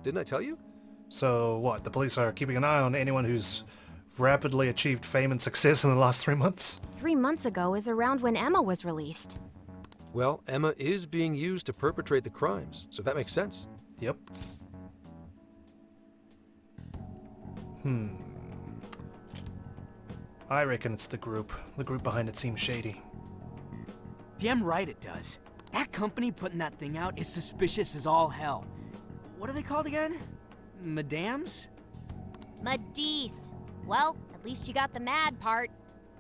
Didn't I tell you? So what, the police are keeping an eye on anyone who's rapidly achieved fame and success in the last 3 months? 3 months ago is around when Emma was released. Well, Emma is being used to perpetrate the crimes, so that makes sense. Yep. I reckon it's the group. The group behind it seems shady. Damn right it does. That company putting that thing out is suspicious as all hell. What are they called again? Madams? Madis. Well, at least you got the mad part.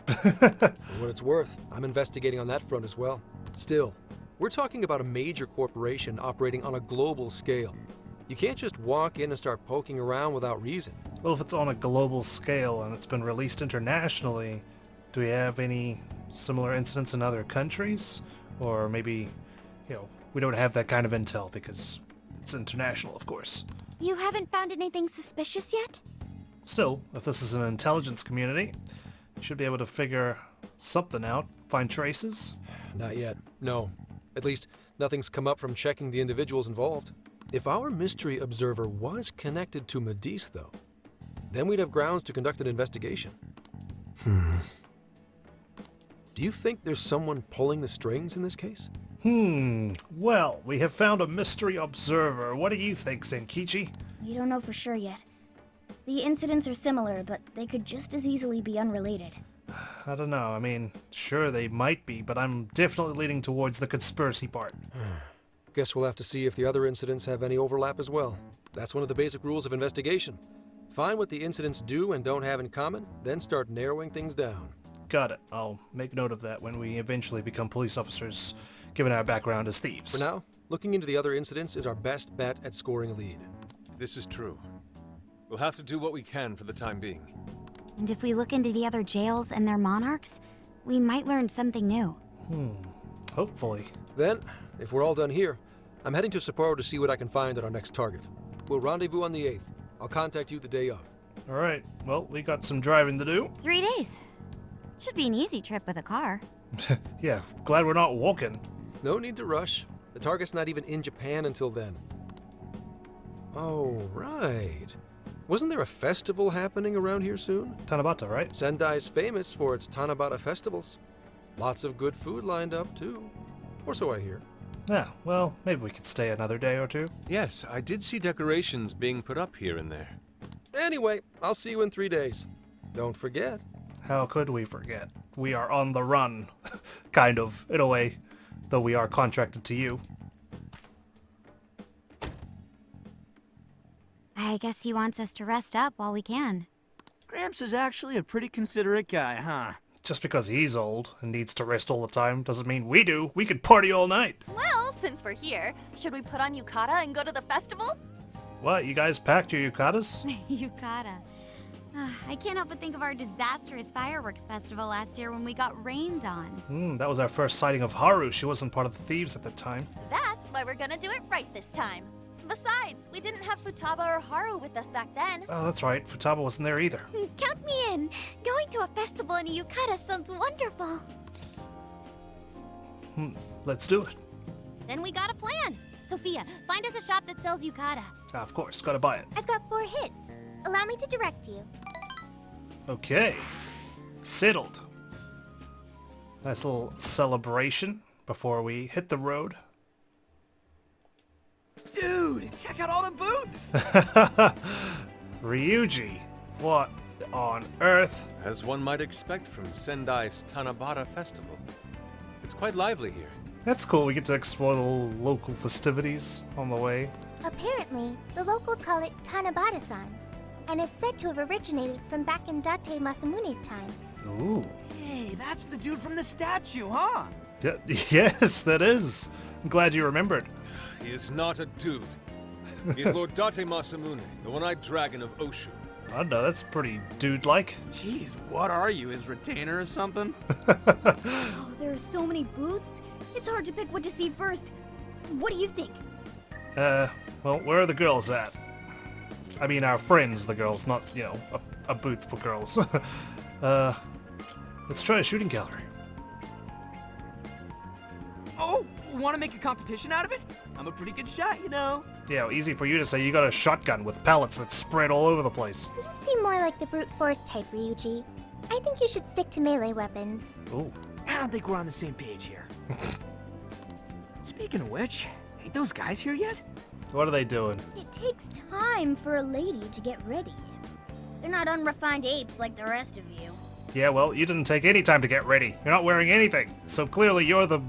For what it's worth, I'm investigating on that front as well. Still, we're talking about a major corporation operating on a global scale. You can't just walk in and start poking around without reason. Well, if it's on a global scale and it's been released internationally, do we have any similar incidents in other countries? Or maybe, you know, we don't have that kind of intel because it's international, of course. You haven't found anything suspicious yet? Still, if this is an intelligence community, you should be able to figure something out, find traces. Not yet, no. At least, nothing's come up from checking the individuals involved. If our mystery observer was connected to Madis, though, then we'd have grounds to conduct an investigation. Do you think there's someone pulling the strings in this case? Well, we have found a mystery observer. What do you think, Zenkichi? We don't know for sure yet. The incidents are similar, but they could just as easily be unrelated. I don't know. I mean, sure they might be, but I'm definitely leaning towards the conspiracy part. Guess we'll have to see if the other incidents have any overlap as well. That's one of the basic rules of investigation. Find what the incidents do and don't have in common, then start narrowing things down. Got it. I'll make note of that when we eventually become police officers, given our background as thieves. For now, looking into the other incidents is our best bet at scoring a lead. This is true. We'll have to do what we can for the time being. And if we look into the other jails and their monarchs, we might learn something new. Hopefully. Then, if we're all done here, I'm heading to Sapporo to see what I can find at our next target. We'll rendezvous on the 8th. I'll contact you the day of. Alright, well, we got some driving to do. 3 days. Should be an easy trip with a car. Yeah, glad we're not walking. No need to rush. The target's not even in Japan until then. Oh, right. Wasn't there a festival happening around here soon? Tanabata, right? Sendai's famous for its Tanabata Festivals. Lots of good food lined up, too. Or so I hear. Yeah, well, maybe we could stay another day or two. Yes, I did see decorations being put up here and there. Anyway, I'll see you in 3 days. Don't forget. How could we forget? We are on the run. Kind of, in a way. Though we are contracted to you. I guess he wants us to rest up while we can. Gramps is actually a pretty considerate guy, huh? Just because he's old and needs to rest all the time doesn't mean we do. We could party all night. Well, since we're here, should we put on yukata and go to the festival? What, you guys packed your yukatas? Yukata. I can't help but think of our disastrous fireworks festival last year when we got rained on. That was our first sighting of Haru. She wasn't part of the thieves at the time. That's why we're gonna do it right this time. Besides, we didn't have Futaba or Haru with us back then. Oh, that's right. Futaba wasn't there either. Count me in. Going to a festival in a yukata sounds wonderful. Let's do it. Then we got a plan. Sophia, find us a shop that sells yukata. Of course, gotta buy it. I've got 4 hits. Allow me to direct you. Okay. Settled. Nice little celebration before we hit the road. Dude, check out all the booths! Ryuji, what on earth? As one might expect from Sendai's Tanabata Festival. It's quite lively here. That's cool. We get to explore the local festivities on the way. Apparently, the locals call it Tanabata-san, and it's said to have originated from back in Date Masamune's time. Ooh. Hey, that's the dude from the statue, huh? Yeah, yes, that is. I'm glad you remembered. He is not a dude. He's Lord Date Masamune, the one-eyed dragon of Oshu. I know, that's pretty dude-like. Jeez, what are you, his retainer or something? Oh, there are so many booths. It's hard to pick what to see first. What do you think? Well, where are the girls at? I mean, our friends, the girls, not, you know, a booth for girls. Let's try a shooting gallery. Oh, want to make a competition out of it? I'm a pretty good shot, you know. Yeah, well, easy for you to say. You got a shotgun with pellets that spread all over the place. You seem more like the brute force type, Ryuji. I think you should stick to melee weapons. Ooh. I don't think we're on the same page here. Speaking of which, ain't those guys here yet? What are they doing? It takes time for a lady to get ready. They're not unrefined apes like the rest of you. Yeah, well, you didn't take any time to get ready. You're not wearing anything. So clearly you're the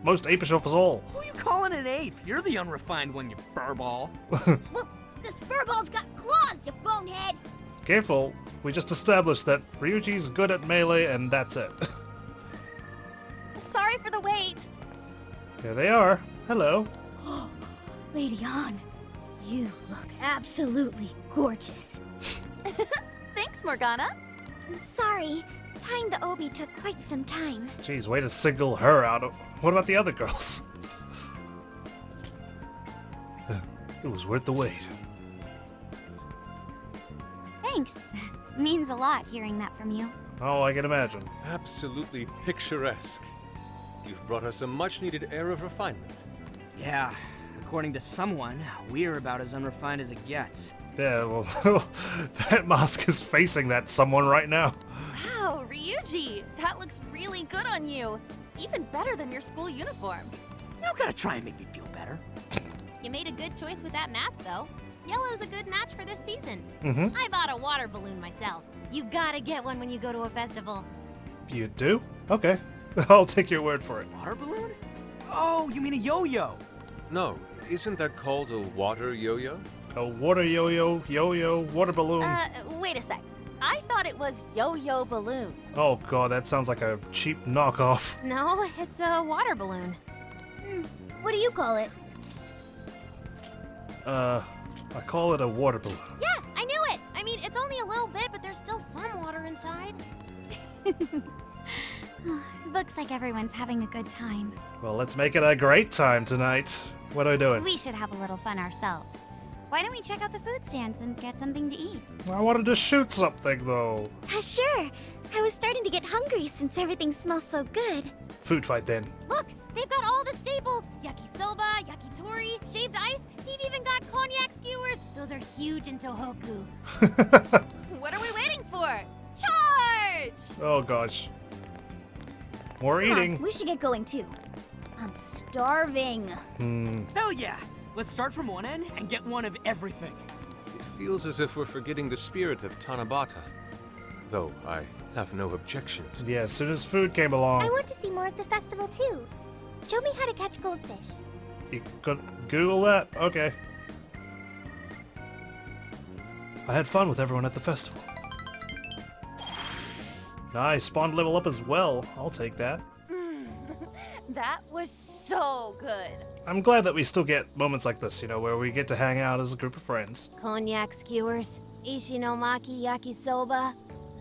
most apish of us all. Who you calling an ape? You're the unrefined one, you furball. Well, this furball's got claws, you bonehead! Careful. We just established that Ryuji's good at melee and that's it. Sorry for the wait. Here they are. Hello. Lady An, you look absolutely gorgeous. Thanks, Morgana. Sorry, tying the obi took quite some time. Jeez, way to single her out. What about the other girls? It was worth the wait. Thanks. Means a lot hearing that from you. Oh, I can imagine. Absolutely picturesque. You've brought us a much-needed air of refinement. Yeah, according to someone, we're about as unrefined as it gets. Yeah, well, that mask is facing that someone right now. Wow, Ryuji, that looks really good on you. Even better than your school uniform. You don't gotta try and make me feel better. You made a good choice with that mask, though. Yellow's a good match for this season. Mm-hmm. I bought a water balloon myself. You gotta get one when you go to a festival. You do? Okay. I'll take your word for it. Water balloon? Oh, you mean a yo-yo? No, isn't that called a water yo-yo? A water yo-yo, water balloon. Wait a sec. I thought it was yo-yo balloon. Oh god, that sounds like a cheap knockoff. No, it's a water balloon. What do you call it? I call it a water balloon. Yeah, I knew it! I mean, it's only a little bit, but there's still some water inside. Looks like everyone's having a good time. Well, let's make it a great time tonight. What are we doing? We should have a little fun ourselves. Why don't we check out the food stands and get something to eat? I wanted to shoot something, though. Sure. I was starting to get hungry since everything smells so good. Food fight, then. Look, they've got all the staples. Yakisoba, yakitori, shaved ice. They've even got cognac skewers. Those are huge in Tohoku. What are we waiting for? Charge! Oh, gosh. More eating. We should get going, too. I'm starving. Hell yeah! Let's start from one end and get one of everything. It feels as if we're forgetting the spirit of Tanabata. Though I have no objections. Yeah, as soon as food came along. I want to see more of the festival too. Show me how to catch goldfish. You could Google that? Okay. I had fun with everyone at the festival. Nice, spawn level up as well. I'll take that. That was so good. I'm glad that we still get moments like this, you know, where we get to hang out as a group of friends. Cognac skewers, ishinomaki yakisoba,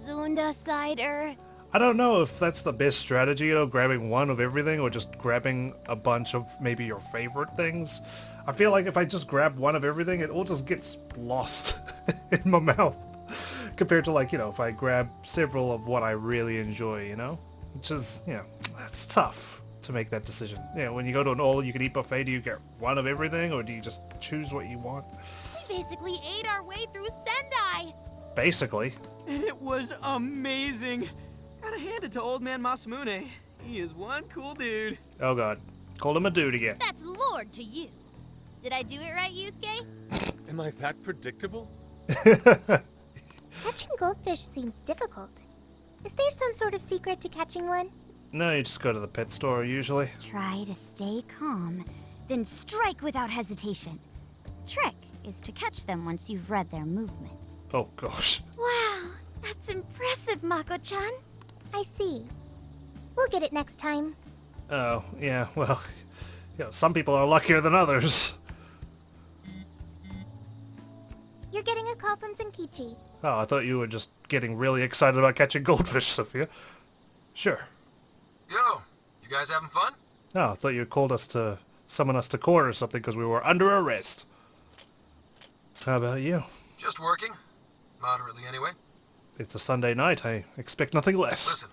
zunda cider. I don't know if that's the best strategy, you know, grabbing one of everything or just grabbing a bunch of maybe your favorite things. I feel like if I just grab one of everything, it all just gets lost in my mouth. Compared to, like, you know, if I grab several of what I really enjoy, you know? Which is, you know, it's tough to make that decision. You know, when you go to an all-you-can-eat buffet, do you get one of everything, or do you just choose what you want? We basically ate our way through Sendai. Basically. And it was amazing. Gotta hand it to old man Masamune. He is one cool dude. Oh god. Called him a dude again. That's Lord to you. Did I do it right, Yusuke? Am I that predictable? Catching goldfish seems difficult. Is there some sort of secret to catching one? No, you just go to the pet store usually. Try to stay calm, then strike without hesitation. Trick is to catch them once you've read their movements. Oh gosh. Wow, that's impressive, Mako-chan. I see. We'll get it next time. Oh, yeah, well, you know, some people are luckier than others. You're getting a call from Zenkichi. Oh, I thought you were just getting really excited about catching goldfish, Sophia. Sure. Yo, you guys having fun? Oh, I thought you called us to summon us to court or something because we were under arrest. How about you? Just working. Moderately, anyway. It's a Sunday night. I expect nothing less. Listen,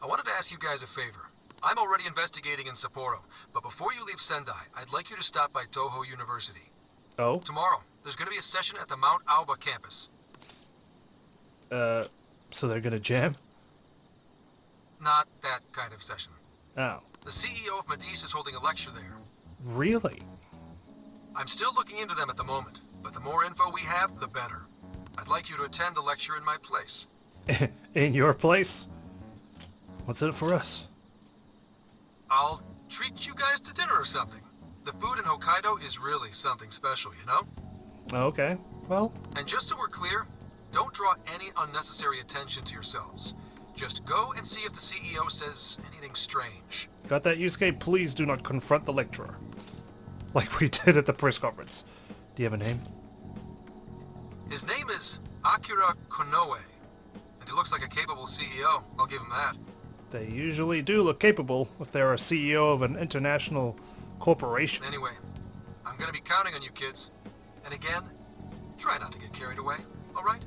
I wanted to ask you guys a favor. I'm already investigating in Sapporo, but before you leave Sendai, I'd like you to stop by Toho University. Oh? Tomorrow, there's going to be a session at the Mount Aoba campus. So they're gonna jam? Not that kind of session. Oh. The CEO of Medice is holding a lecture there. Really? I'm still looking into them at the moment, but the more info we have, the better. I'd like you to attend the lecture in my place. In your place? What's in it for us? I'll treat you guys to dinner or something. The food in Hokkaido is really something special, you know? Okay, well... And just so we're clear, don't draw any unnecessary attention to yourselves. Just go and see if the CEO says anything strange. Got that, Yusuke? Please do not confront the lecturer. Like we did at the press conference. Do you have a name? His name is Akira Konoe, and he looks like a capable CEO, I'll give him that. They usually do look capable if they're a CEO of an international corporation. Anyway, I'm gonna be counting on you kids. And again, try not to get carried away, alright?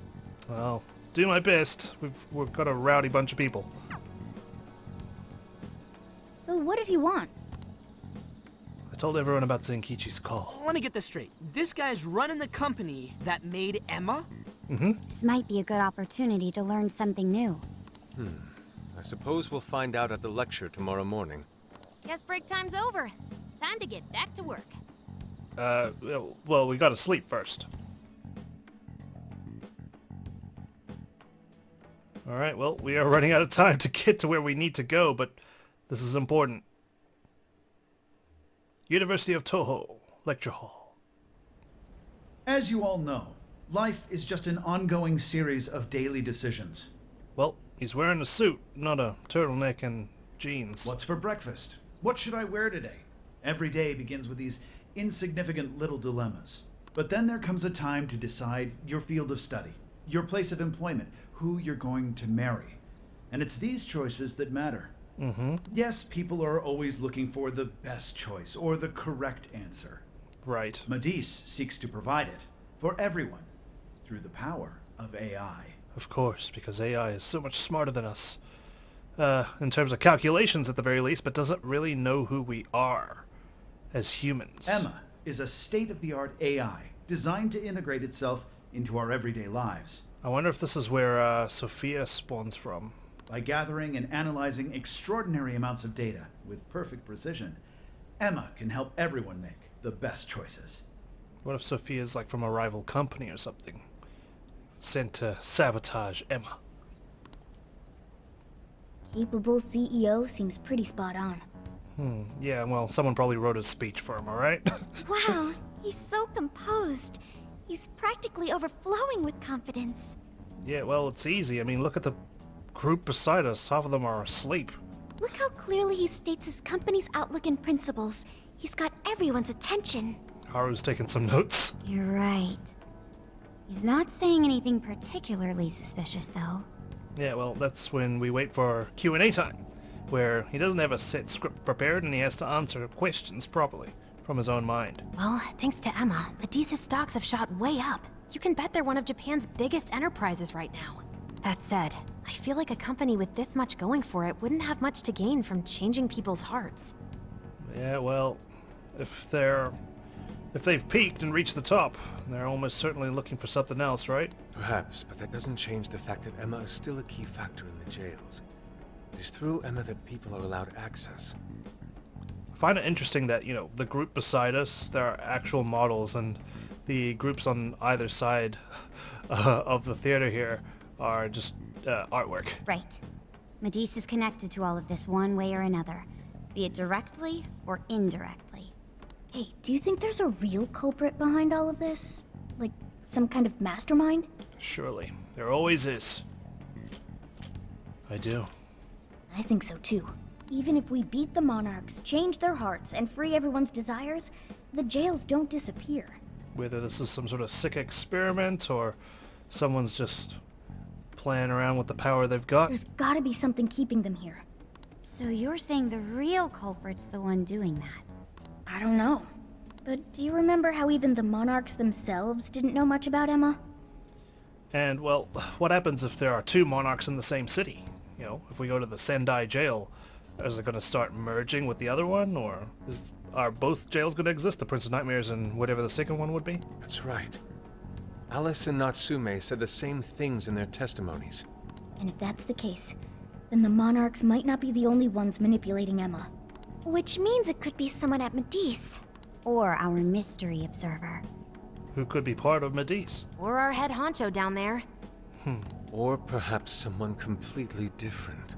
Well, do my best. We've got a rowdy bunch of people. So what did he want? I told everyone about Zenkichi's call. Let me get this straight. This guy's running the company that made Emma? Mm-hmm. This might be a good opportunity to learn something new. I suppose we'll find out at the lecture tomorrow morning. Guess break time's over. Time to get back to work. Well, we gotta sleep first. Alright, well, we are running out of time to get to where we need to go, but this is important. University of Toho, Lecture Hall. As you all know, life is just an ongoing series of daily decisions. Well, he's wearing a suit, not a turtleneck and jeans. What's for breakfast? What should I wear today? Every day begins with these insignificant little dilemmas. But then there comes a time to decide your field of study, your place of employment, who you're going to marry. And it's these choices that matter. Mm-hmm. Yes, people are always looking for the best choice or the correct answer. Right. Medice seeks to provide it for everyone through the power of AI. Of course, because AI is so much smarter than us. In terms of calculations at the very least, but doesn't really know who we are as humans. Emma is a state-of-the-art AI designed to integrate itself into our everyday lives. I wonder if this is where Sophia spawns from. By gathering and analyzing extraordinary amounts of data with perfect precision, Emma can help everyone make the best choices. What if Sophia's like from a rival company or something? Sent to sabotage Emma. Capable CEO seems pretty spot on. Yeah, well, someone probably wrote a speech for him, alright? Wow, he's so composed. He's practically overflowing with confidence. Yeah, well, it's easy. I mean, look at the group beside us, half of them are asleep. Look how clearly he states his company's outlook and principles. He's got everyone's attention. Haru's taking some notes. You're right. He's not saying anything particularly suspicious, though. Yeah, well, that's when we wait for Q&A time, where he doesn't have a set script prepared and he has to answer questions properly from his own mind. Well, thanks to Emma, Medea's stocks have shot way up. You can bet they're one of Japan's biggest enterprises right now. That said, I feel like a company with this much going for it wouldn't have much to gain from changing people's hearts. Yeah, well, if they've peaked and reached the top, they're almost certainly looking for something else, right? Perhaps, but that doesn't change the fact that Emma is still a key factor in the jails. It is through Emma that people are allowed access. I find it interesting that, the group beside us, there are actual models, and the groups on either side of the theater here are just artwork. Right. Medea's is connected to all of this one way or another, be it directly or indirectly. Hey, do you think there's a real culprit behind all of this? Like, some kind of mastermind? Surely. There always is. I do. I think so too. Even if we beat the monarchs, change their hearts, and free everyone's desires, the jails don't disappear. Whether this is some sort of sick experiment or someone's just playing around with the power they've got. There's gotta be something keeping them here. So you're saying the real culprit's the one doing that? I don't know. But do you remember how even the monarchs themselves didn't know much about Emma? And, well, what happens if there are two monarchs in the same city? If we go to the Sendai jail, is it going to start merging with the other one, or are both jails going to exist, the Prince of Nightmares and whatever the second one would be? That's right. Alice and Natsume said the same things in their testimonies. And if that's the case, then the monarchs might not be the only ones manipulating Emma. Which means it could be someone at Medea's. Or our mystery observer. Who could be part of Medea's? Or our head honcho down there. Or perhaps someone completely different.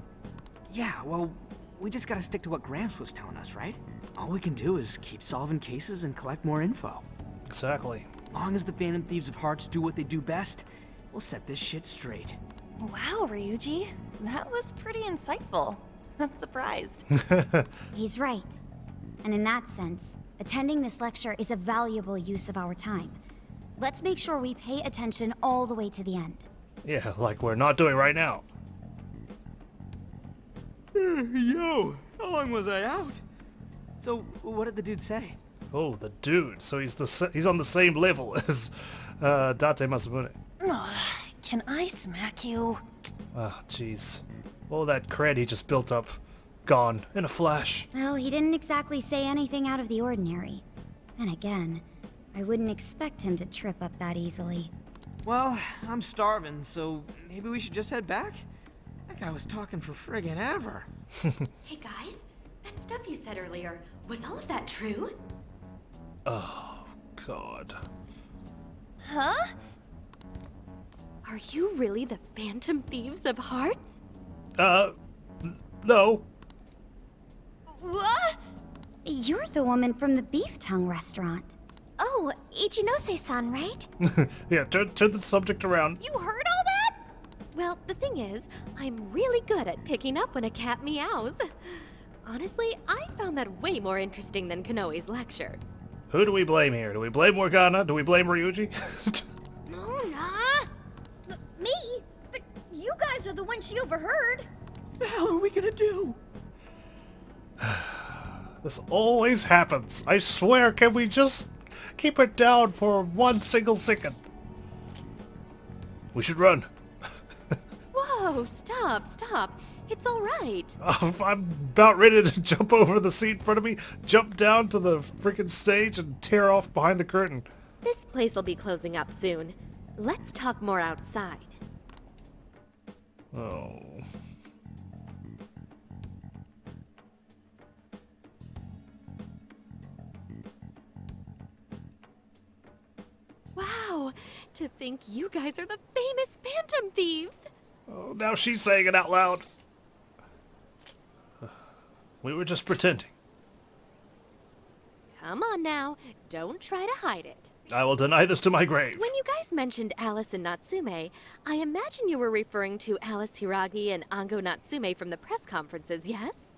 Yeah, well, we just gotta stick to what Gramps was telling us, right? All we can do is keep solving cases and collect more info. Exactly. Long as the Phantom Thieves of Hearts do what they do best, we'll set this shit straight. Wow, Ryuji. That was pretty insightful. I'm surprised. He's right. And in that sense, attending this lecture is a valuable use of our time. Let's make sure we pay attention all the way to the end. Yeah, like we're not doing right now. Yo, how long was I out? So, what did the dude say? Oh, the dude. So he's on the same level as Date Masamune. Can I smack you? Ah, jeez. All that cred he just built up, gone in a flash. Well, he didn't exactly say anything out of the ordinary. Then again, I wouldn't expect him to trip up that easily. Well, I'm starving, so maybe we should just head back? That guy was talking for friggin' ever. Hey guys, that stuff you said earlier, was all of that true? Oh, God. Huh? Are you really the Phantom Thieves of Hearts? No. What? You're the woman from the beef tongue restaurant. Oh, Ichinose-san, right? Yeah, turn the subject around. You heard all that? Well, the thing is, I'm really good at picking up when a cat meows. Honestly, I found that way more interesting than Konoe's lecture. Who do we blame here? Do we blame Morgana? Do we blame Ryuji? Mona! Me? But you guys are the ones she overheard. The hell are we gonna do? This always happens. I swear, can we just keep it down for 1 single second? We should run. Whoa, stop. It's all right. I'm about ready to jump over the seat in front of me, jump down to the freaking stage, and tear off behind the curtain. This place will be closing up soon. Let's talk more outside. Oh. Wow, to think you guys are the famous Phantom Thieves. Oh, now she's saying it out loud. We were just pretending. Come on now, don't try to hide it. I will deny this to my grave. When you guys mentioned Alice and Natsume, I imagine you were referring to Alice Hiragi and Ango Natsume from the press conferences, yes?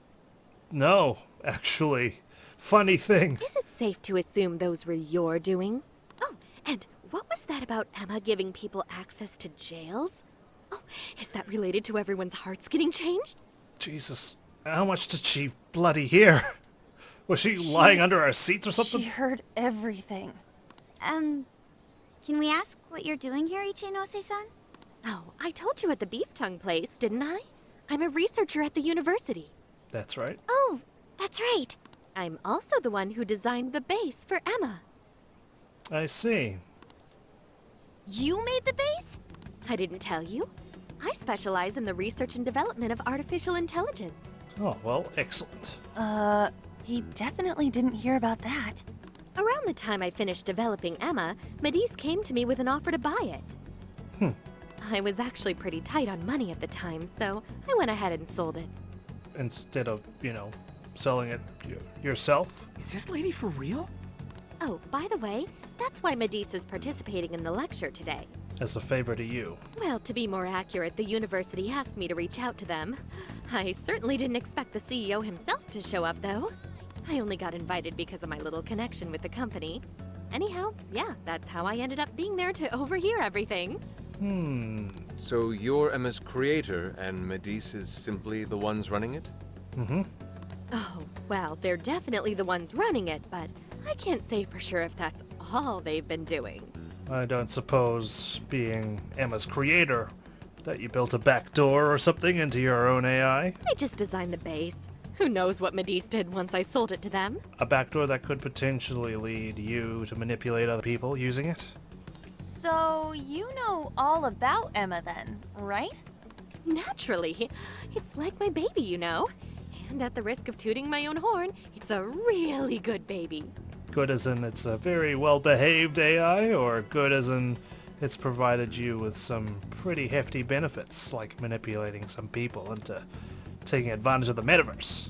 No, actually. Funny thing. Is it safe to assume those were your doing? Oh, and what was that about Emma giving people access to jails? Oh, is that related to everyone's hearts getting changed? Jesus, how much did she bloody hear? Was she lying under our seats or something? She heard everything. Can we ask what you're doing here, Ichinose-san? Oh, I told you at the beef tongue place, didn't I? I'm a researcher at the university. That's right. Oh, that's right. I'm also the one who designed the base for Emma. I see. You made the base? I didn't tell you. I specialize in the research and development of artificial intelligence. Oh, well, excellent. He definitely didn't hear about that. Around the time I finished developing Emma, Medice came to me with an offer to buy it. I was actually pretty tight on money at the time, so I went ahead and sold it. Instead of, selling it yourself? Is this lady for real? Oh, by the way, that's why Medice is participating in the lecture today. As a favor to you. Well, to be more accurate, the university asked me to reach out to them. I certainly didn't expect the CEO himself to show up, though. I only got invited because of my little connection with the company. Anyhow, yeah, that's how I ended up being there to overhear everything. So you're Emma's creator, and Medice is simply the ones running it? Oh, well, they're definitely the ones running it, but I can't say for sure if that's all they've been doing. I don't suppose, being Emma's creator, that you built a backdoor or something into your own AI? I just designed the base. Who knows what Medice did once I sold it to them? A backdoor that could potentially lead you to manipulate other people using it? So, you know all about Emma then, right? Naturally. It's like my baby, you know. And at the risk of tooting my own horn, it's a really good baby. Good as in it's a very well-behaved AI, or good as in it's provided you with some pretty hefty benefits, like manipulating some people into taking advantage of the Metaverse?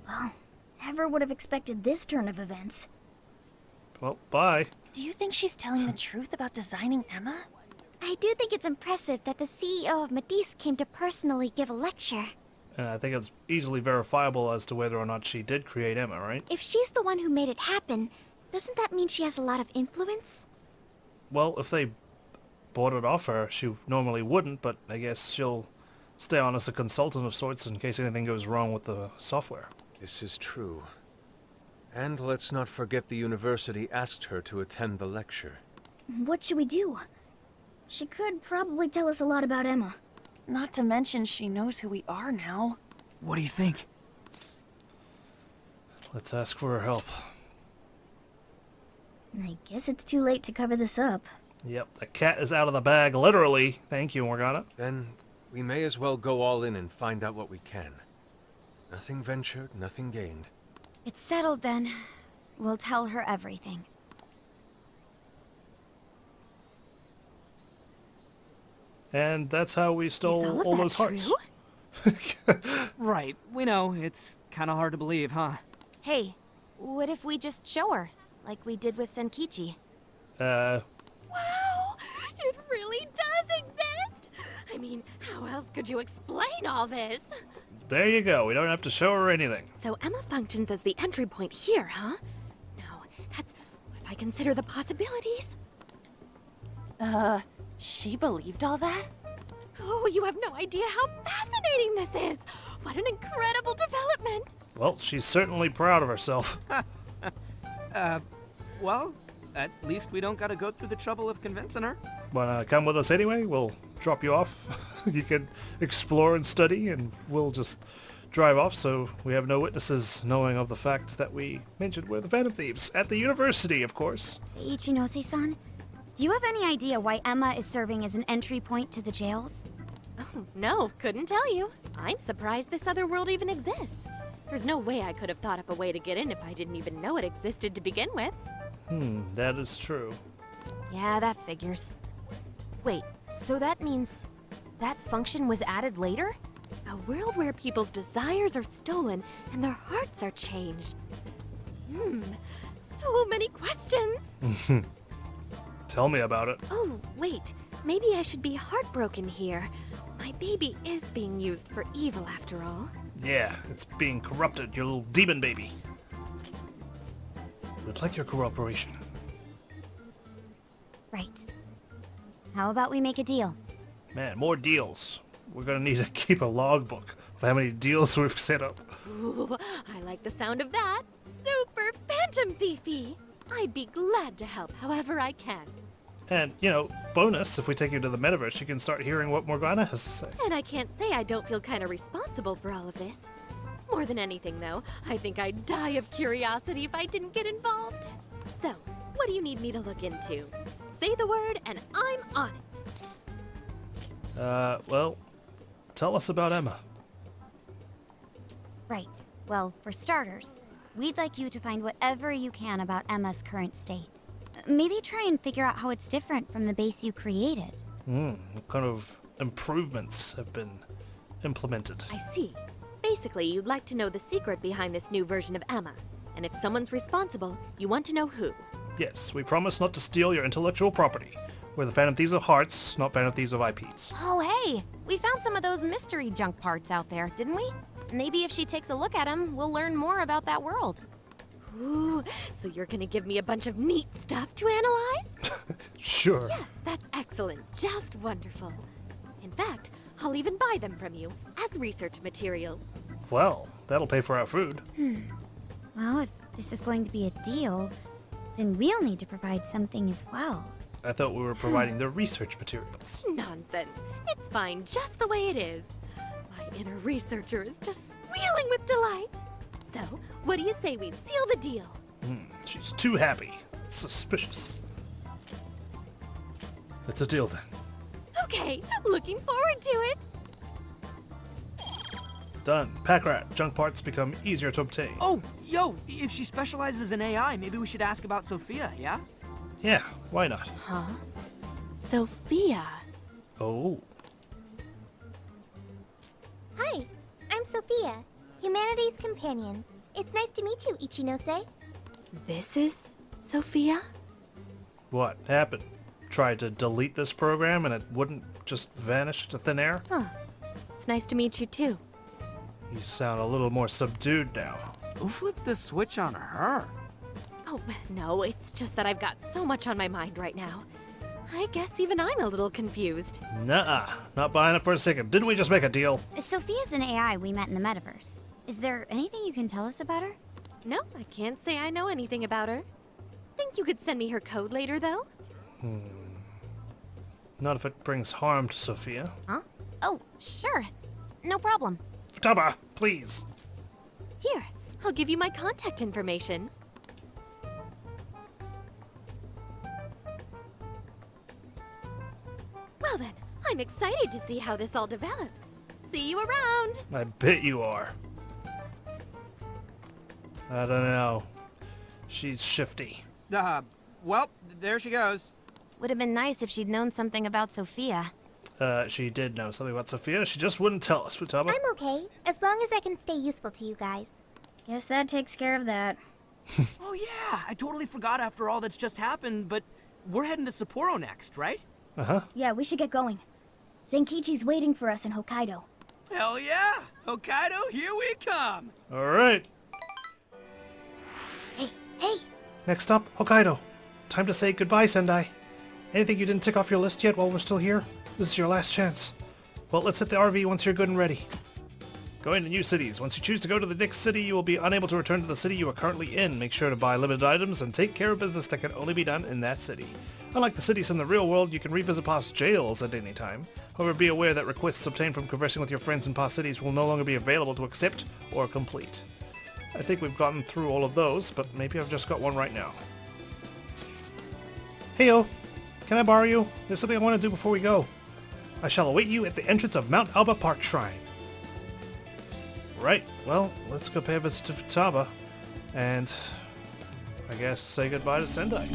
Well, never would have expected this turn of events. Well, bye. Do you think she's telling the truth about designing Emma? I do think it's impressive that the CEO of Medice came to personally give a lecture. And I think it's easily verifiable as to whether or not she did create Emma, right? If she's the one who made it happen, doesn't that mean she has a lot of influence? Well, if they bought it off her, she normally wouldn't, but I guess she'll stay on as a consultant of sorts in case anything goes wrong with the software. This is true. And let's not forget the university asked her to attend the lecture. What should we do? She could probably tell us a lot about Emma. Not to mention she knows who we are now. What do you think? Let's ask for her help. I guess it's too late to cover this up. Yep, the cat is out of the bag, literally. Thank you, Morgana. Then we may as well go all in and find out what we can. Nothing ventured, nothing gained. It's settled then. We'll tell her everything. And that's how we stole all those hearts. Right, we know. It's kind of hard to believe, huh? Hey, what if we just show her, like we did with Senkichi? Wow! It really does exist! I mean, how else could you explain all this? There you go. We don't have to show her anything. So Emma functions as the entry point here, huh? No, that's... What if I consider the possibilities? She believed all that? Oh, you have no idea how fascinating this is! What an incredible development! Well, she's certainly proud of herself. Well, at least we don't gotta go through the trouble of convincing her. Wanna come with us anyway? We'll drop you off. You can explore and study, and we'll just drive off so we have no witnesses knowing of the fact that we mentioned we're the Phantom Thieves at the university, of course. Ichinose-san, do you have any idea why Emma is serving as an entry point to the jails? Oh, no, couldn't tell you. I'm surprised this other world even exists. There's no way I could have thought up a way to get in if I didn't even know it existed to begin with. That is true. Yeah, that figures. Wait, so that means that function was added later? A world where people's desires are stolen and their hearts are changed. so many questions. Tell me about it. Oh, wait. Maybe I should be heartbroken here. My baby is being used for evil after all. Yeah, it's being corrupted, your little demon baby. We'd like your cooperation. Right. How about we make a deal? Man, more deals. We're gonna need to keep a logbook of how many deals we've set up. Ooh, I like the sound of that. Super Phantom Thiefy! I'd be glad to help however I can. And, you know, bonus, if we take you to the Metaverse, you can start hearing what Morgana has to say. And I can't say I don't feel kind of responsible for all of this. More than anything, though, I think I'd die of curiosity if I didn't get involved. So, what do you need me to look into? Say the word and I'm on it. Well, tell us about Emma. Right. Well, for starters, we'd like you to find whatever you can about Emma's current state. Maybe try and figure out how it's different from the base you created. What kind of improvements have been implemented? I see. Basically, you'd like to know the secret behind this new version of Emma. And if someone's responsible, you want to know who. Yes, we promise not to steal your intellectual property. We're the Phantom Thieves of Hearts, not Phantom Thieves of IPs. Oh, hey! We found some of those mystery junk parts out there, didn't we? Maybe if she takes a look at them, we'll learn more about that world. Ooh, so you're gonna give me a bunch of neat stuff to analyze? Sure. Yes, that's excellent. Just wonderful. In fact, I'll even buy them from you as research materials. Well, that'll pay for our food. Well, if this is going to be a deal, then we'll need to provide something as well. I thought we were providing the research materials. Nonsense. It's fine just the way it is. My inner researcher is just squealing with delight. So, what do you say we seal the deal? She's too happy. Suspicious. It's a deal then. Okay, looking forward to it. Done. Pack rat. Junk parts become easier to obtain. Oh, yo, if she specializes in AI, maybe we should ask about Sophia, yeah? Yeah, why not? Huh? Sophia. Oh. Hi, I'm Sophia, humanity's companion. It's nice to meet you, Ichinose. This is Sophia? What happened? Tried to delete this program and it wouldn't just vanish to thin air? Huh. It's nice to meet you too. You sound a little more subdued now. Who flipped the switch on her? Oh, no, it's just that I've got so much on my mind right now. I guess even I'm a little confused. Nuh-uh. Not buying it for a second. Didn't we just make a deal? Sophia's an AI we met in the Metaverse. Is there anything you can tell us about her? No, I can't say I know anything about her. Think you could send me her code later, though? Not if it brings harm to Sophia. Huh? Oh, sure. No problem. Futaba, please. Here, I'll give you my contact information. Well then, I'm excited to see how this all develops. See you around! I bet you are. I don't know. She's shifty. Well, there she goes. Would have been nice if she'd known something about Sophia. She did know something about Sophia. She just wouldn't tell us, Futaba. I'm okay, as long as I can stay useful to you guys. Guess that takes care of that. Oh yeah, I totally forgot after all that's just happened, but we're heading to Sapporo next, right? Uh-huh. Yeah, we should get going. Zenkichi's waiting for us in Hokkaido. Hell yeah! Hokkaido, here we come! All right. Hey! Next up, Hokkaido. Time to say goodbye, Sendai. Anything you didn't tick off your list yet while we're still here? This is your last chance. Well, let's hit the RV once you're good and ready. Going to new cities. Once you choose to go to the next city, you will be unable to return to the city you are currently in. Make sure to buy limited items and take care of business that can only be done in that city. Unlike the cities in the real world, you can revisit past jails at any time. However, be aware that requests obtained from conversing with your friends in past cities will no longer be available to accept or complete. I think we've gotten through all of those, but maybe I've just got one right now. Heyo, can I borrow you? There's something I want to do before we go. I shall await you at the entrance of Mount Alba Park Shrine. Right, well, let's go pay a visit to Futaba, and I guess say goodbye to Sendai.